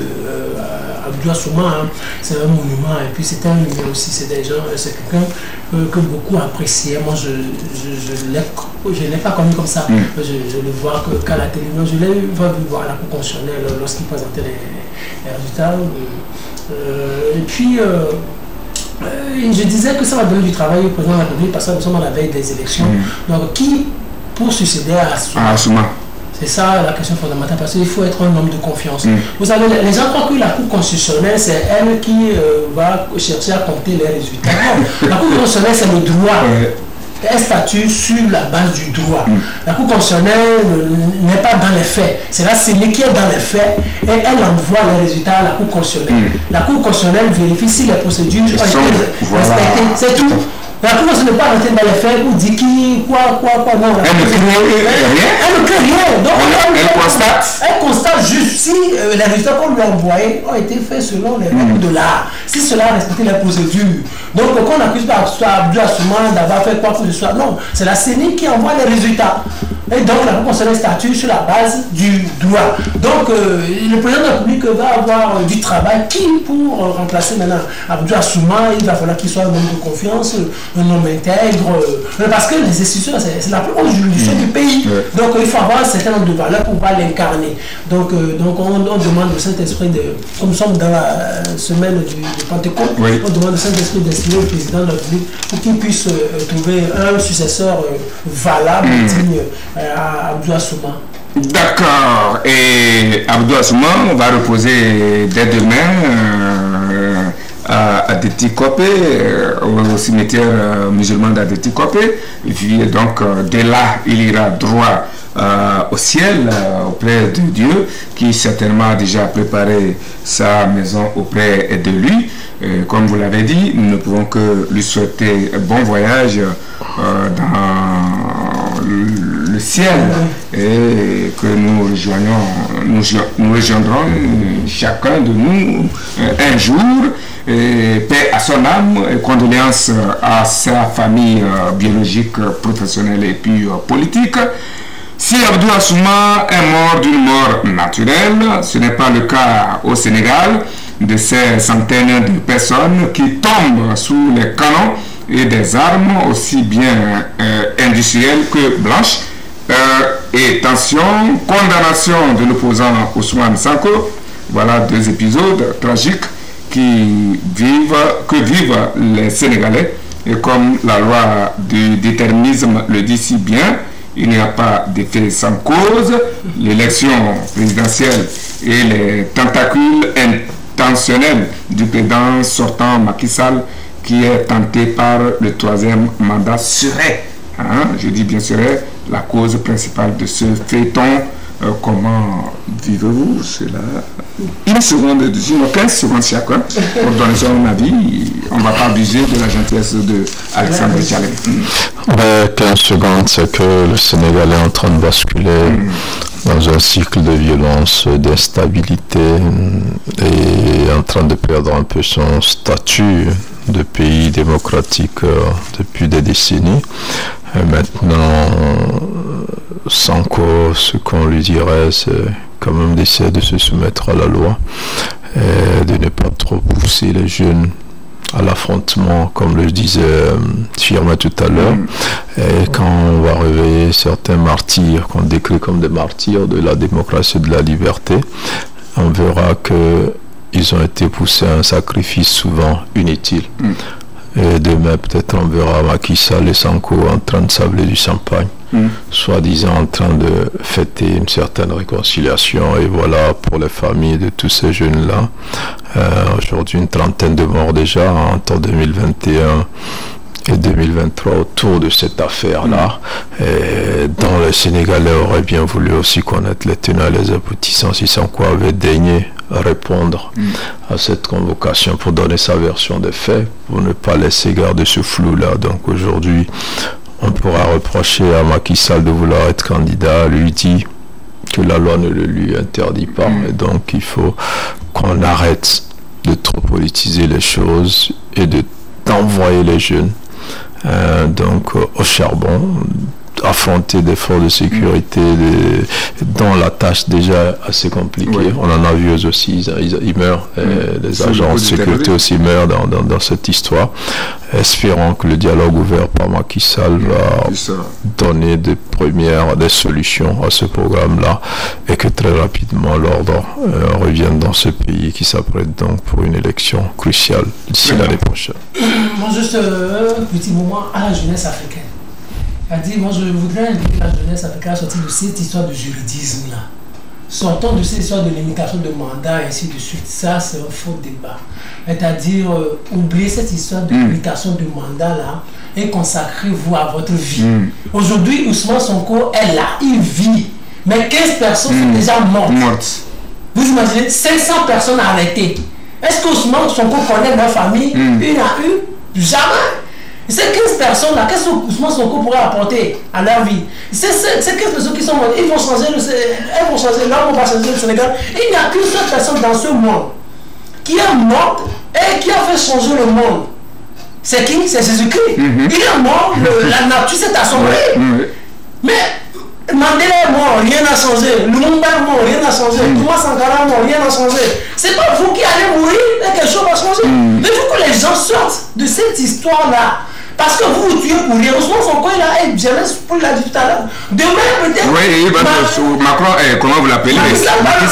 Abdou Assouma. C'est un monument, et puis c'est un lumière aussi. C'est quelqu'un que beaucoup appréciaient. Moi, je ne l'ai pas connu comme ça. Je le vois qu'à la télévision. Je l'ai vu voir à la Cour constitutionnelle lorsqu'il présentait les résultats. Et puis, je disais que ça va donner du travail au président de la République, parce que nous sommes à la veille des élections. Donc, qui pour succéder à Assouma? C'est ça la question fondamentale, parce qu'il faut être un homme de confiance. Vous savez, les gens croient que la Cour constitutionnelle, c'est elle qui va chercher à compter les résultats. Non, la Cour constitutionnelle, c'est le droit. un statut sur la base du droit. La Cour constitutionnelle n'est pas dans les faits. C'est la CENI qui est dans les faits et elle envoie les résultats à la Cour constitutionnelle. La Cour constitutionnelle vérifie si les procédures ont été respectées. C'est tout. La Cour constitutionnelle n'est pas rentrée dans les faits ou dit qui, quoi, non. Elle ne crée rien. Donc, elle constate juste si les résultats qu'on lui a envoyés ont été faits selon les règles de l'art. Si cela a respecté les procédures. Donc, on n'accuse pas Abdou Assouman d'avoir fait quoi que ce soit. Non, c'est la CENI qui envoie les résultats. Et donc, la Cour constitutionnelle statue sur la base du droit. Donc, le président de la République va avoir du travail. Qui pour remplacer maintenant Abdou Assouman, il va falloir qu'il soit un homme de confiance, un homme intègre. Parce que les institutions, c'est la plus haute juridiction du pays. Donc, il faut avoir un certain nombre de valeurs pour pouvoir l'incarner. Donc on demande au Saint-Esprit, comme nous sommes dans la semaine du Pentecôte, on demande au Saint-Esprit d'inspirer le président de la République pour qu'il puisse trouver un successeur valable, digne à Abdou Assouman. D'accord. Et Abdou Assouman va reposer dès demain à Adeti-Kopé, au cimetière musulman d'Adeti-Kopé. Et puis donc dès là, il ira droit au ciel, auprès de Dieu, qui certainement a déjà préparé sa maison auprès de lui. Comme vous l'avez dit, nous ne pouvons que lui souhaiter un bon voyage dans le ciel et que nous rejoindrons chacun de nous un jour. Paix à son âme et condoléances à sa famille biologique, professionnelle et puis politique. Si Abdou Assouman est mort d'une mort naturelle, ce n'est pas le cas au Sénégal de ces centaines de personnes qui tombent sous les canons et des armes aussi bien industrielles que blanches. Et tension, condamnation de l'opposant Ousmane Sonko. Voilà deux épisodes tragiques que vivent les Sénégalais. Et comme la loi du déterminisme le dit si bien, il n'y a pas d'effet sans cause. L'élection présidentielle et les tentacules intentionnels du président sortant Macky Sall, qui est tenté par le troisième mandat, serait, je dis bien serait, la cause principale de ce feuilleton. Comment vivez-vous cela? Une seconde, 15 secondes chacun pour donner son avis. On ne va pas abuser de la gentillesse de Alexandre Tchalé. 15 secondes, c'est que le Sénégal est en train de basculer dans un cycle de violence, d'instabilité et en train de perdre un peu son statut de pays démocratique depuis des décennies. Et maintenant, Sonko, ce qu'on lui dirait, c'est quand même d'essayer de se soumettre à la loi et de ne pas trop pousser les jeunes à l'affrontement, comme le disait Firmin tout à l'heure. Et quand on va réveiller certains martyrs, qu'on décrit comme des martyrs de la démocratie et de la liberté, on verra qu'ils ont été poussés à un sacrifice souvent inutile. Et demain, peut-être, on verra Macky Sall et Sonko en train de sabler du champagne, soi-disant en train de fêter une certaine réconciliation. Et voilà, pour les familles de tous ces jeunes-là, aujourd'hui, une trentaine de morts déjà entre 2021 et 2023 autour de cette affaire-là, dont les Sénégalais auraient bien voulu aussi connaître les tenants et les aboutissants si Sonko avait daigné répondre à cette convocation pour donner sa version des faits, pour ne pas laisser garder ce flou-là. Donc aujourd'hui, on pourra reprocher à Macky Sall de vouloir être candidat, lui dit que la loi ne le lui interdit pas, et donc il faut qu'on arrête de trop politiser les choses et d'envoyer les jeunes donc au charbon, affronter des forces de sécurité dont la tâche déjà assez compliquée. On en a vu eux aussi, ils meurent, les agents de sécurité aussi meurent dans cette histoire. Espérons que le dialogue ouvert par Macky Sall va donner des solutions à ce programme-là et que très rapidement l'ordre revienne dans ce pays qui s'apprête donc pour une élection cruciale d'ici l'année prochaine. Moi, juste un petit moment à la jeunesse africaine. Moi, je voudrais inviter la jeunesse africaine à sortir de cette histoire de juridisme-là. Sortons de cette histoire de limitation de mandat et ainsi de suite. Ça, c'est un faux débat. C'est-à-dire, oublier cette histoire de limitation de mandat-là et consacrez-vous à votre vie. Aujourd'hui, Ousmane Sonko est là, il vit. Mais 15 personnes sont déjà mortes. Vous imaginez 500 personnes arrêtées. Est-ce que Ousmane Sonko connaît leur famille? Une à une? Jamais. Ces 15 personnes-là, qu'est-ce que Ousmane Sonko pourrait apporter à leur vie? Ces 15 personnes qui sont mortes, elles vont changer leur monde va changer le Sénégal. Il n'y a qu'une seule personne dans ce monde qui est morte et qui a fait changer le monde. C'est qui? C'est Jésus-Christ. Il est mort, la nature s'est assemblée. Mais Mandela est mort, rien n'a changé. Lumumba est mort, rien n'a changé. Thomas Sankara est mort, rien n'a changé. C'est pas vous qui allez mourir et quelque chose va changer. Mais il faut que les gens sortent de cette histoire-là. Parce que vous tuez pour rien. Ousmane Sonko est là, et James Paul l'a dit tout à l'heure. Demain, peut-être. Oui, Macron, comment vous l'appelez? Macky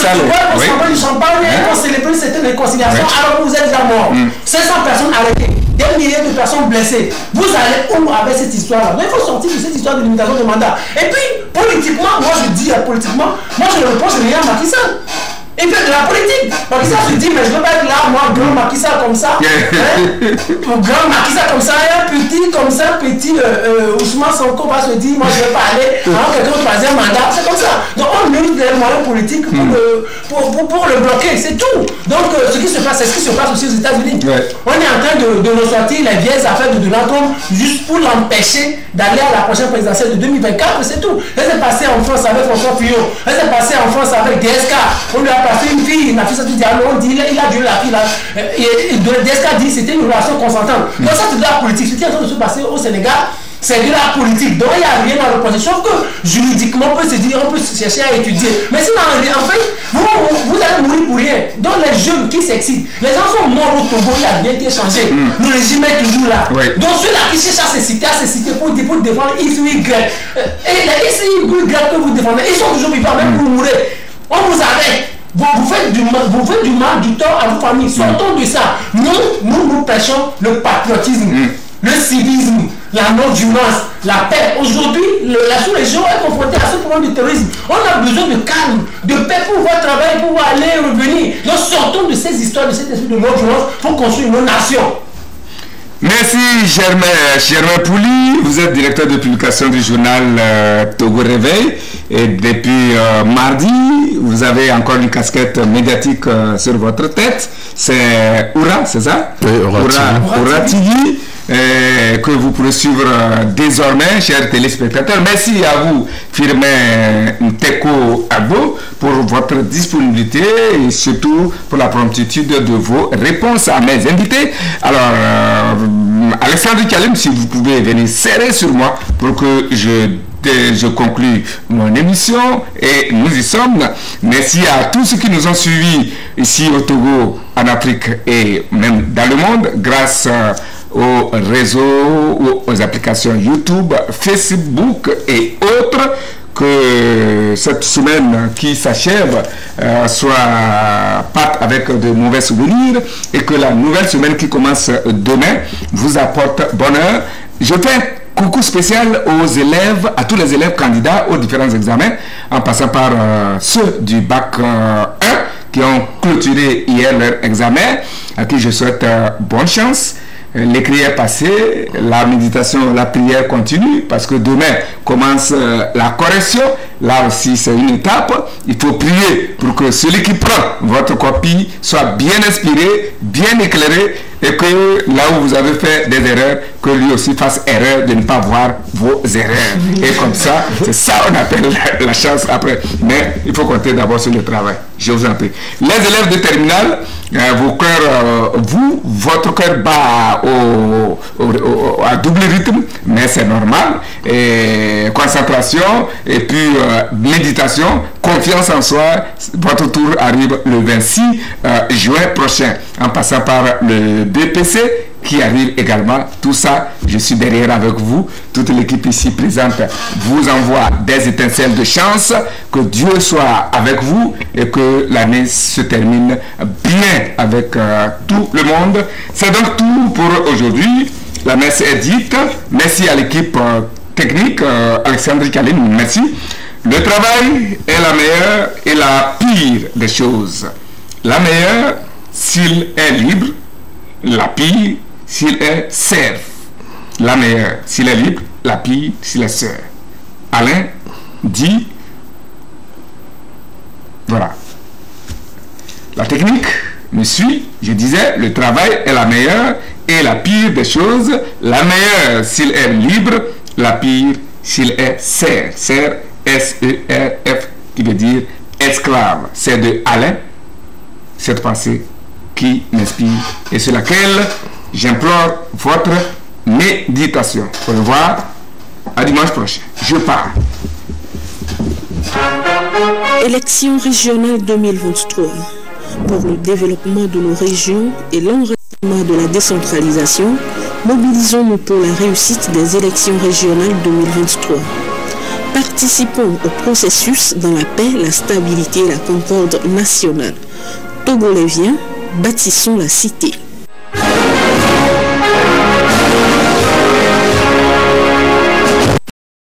Sall, on s'en va du champagne, on célèbre certaines réconciliations, alors vous êtes déjà mort. 500 personnes arrêtées, des milliers de personnes blessées. Vous allez où avec cette histoire-là? Il faut sortir de cette histoire de limitation de mandat. Et puis, politiquement, moi je dis politiquement, moi je ne reproche rien à Macky Sall. Il fait de la politique. Macky Sall se dit, mais je ne veux pas être là, moi, grand Macky Sall comme ça. Grand Macky Sall comme ça, et un petit comme ça, petit Ousmane Sonko va se dire, moi je ne vais pas aller, alors quelqu'un de troisième mandat, c'est comme ça. Donc on use des moyens politiques pour le bloquer, c'est tout. Donc ce qui se passe, c'est ce qui se passe aussi aux États-Unis. On est en train de ressortir les vieilles affaires de Donald Trump juste pour l'empêcher d'aller à la prochaine présidentielle de 2024, c'est tout. Elle s'est passée en France avec François Fillon, elle s'est passée en France avec DSK. On lui a passé une fille, la fille s'est dit, on dit, il a violé la fille là. Et DSK dit c'était une relation consentante. Donc ça c'est de la politique. Ce qui est en train de se passer au Sénégal, c'est de la politique. Donc il n'y a rien à reprocher. Sauf que juridiquement, on peut se dire, on peut chercher à étudier. Mais sinon, en fait, vous allez mourir pour rien. Donc les jeunes qui s'excitent, les gens sont morts au Togo, il n'y a rien qui est changé. Le régime est toujours là. Donc ceux-là qui cherchent à se citer pour défendre X ou Y. Et les X ou Y que vous défendez, ils sont toujours vivants, même pour mourir. On vous arrête. Vous faites du mal, du tort à vos familles. Sortons de ça. Nous prêchons le patriotisme, le civisme, la non-violence, la paix. Aujourd'hui, la sous-région est confrontée à ce problème de terrorisme. On a besoin de calme, de paix pour pouvoir travailler, pour pouvoir aller et revenir. Donc sortons de ces histoires, de cet esprit de non-violence pour construire une nation. Merci Germain Pouli, vous êtes directeur de publication du journal Togo Réveil et depuis mardi, vous avez encore une casquette médiatique sur votre tête, c'est Oura, c'est ça? Oui, Oura TV, que vous pourrez suivre désormais, chers téléspectateurs. Merci à vous, Firmin Nteko Agbo, pour votre disponibilité et surtout pour la promptitude de vos réponses à mes invités. Alors, Alexandre Kalim, si vous pouvez venir serrer sur moi pour que je conclue mon émission et nous y sommes. Merci à tous ceux qui nous ont suivis ici au Togo, en Afrique et même dans le monde grâce aux réseaux, aux applications YouTube, Facebook et autres. Que cette semaine qui s'achève soit pas avec de mauvais souvenirs et que la nouvelle semaine qui commence demain vous apporte bonheur. Je fais coucou spécial aux élèves, à tous les élèves candidats aux différents examens, en passant par ceux du bac 1 qui ont clôturé hier leur examen, à qui je souhaite bonne chance. L'écrit est passé, la méditation, la prière continue parce que demain commence la correction. Là aussi, c'est une étape. Il faut prier pour que celui qui prend votre copie soit bien inspiré, bien éclairé et que là où vous avez fait des erreurs, que lui aussi fasse erreur de ne pas voir vos erreurs. Et comme ça, c'est ça qu'on appelle la chance après. Mais il faut compter d'abord sur le travail. Je vous en prie. Les élèves de terminale, vos cœurs, votre cœur bat à double rythme, mais c'est normal. Et concentration et puis méditation, confiance en soi. Votre tour arrive le 26 juin prochain, en passant par le BPC qui arrive également. Tout ça, je suis derrière avec vous. Toute l'équipe ici présente vous envoie des étincelles de chance. Que Dieu soit avec vous et que l'année se termine bien avec tout le monde. C'est donc tout pour aujourd'hui. La messe est dite. Merci à l'équipe technique, Alexandre Kalim, merci. Le travail est la meilleure et la pire des choses. La meilleure s'il est libre, la pire s'il est serf. la meilleure s'il est libre, la pire s'il est sœur. Alain dit, voilà. La technique me suit, je disais, le travail est la meilleure et la pire des choses, la meilleure s'il est libre, la pire s'il est serf. Serf, S-E-R-F, qui veut dire esclave. C'est de Alain, cette pensée qui m'inspire et sur laquelle j'implore votre méditation. Au revoir, à dimanche prochain. Je pars. Élections régionales 2023. Pour le développement de nos régions et l'enracinement de la décentralisation, mobilisons-nous pour la réussite des élections régionales 2023. Participons au processus dans la paix, la stabilité et la concorde nationale. Togoléviens, bâtissons la cité.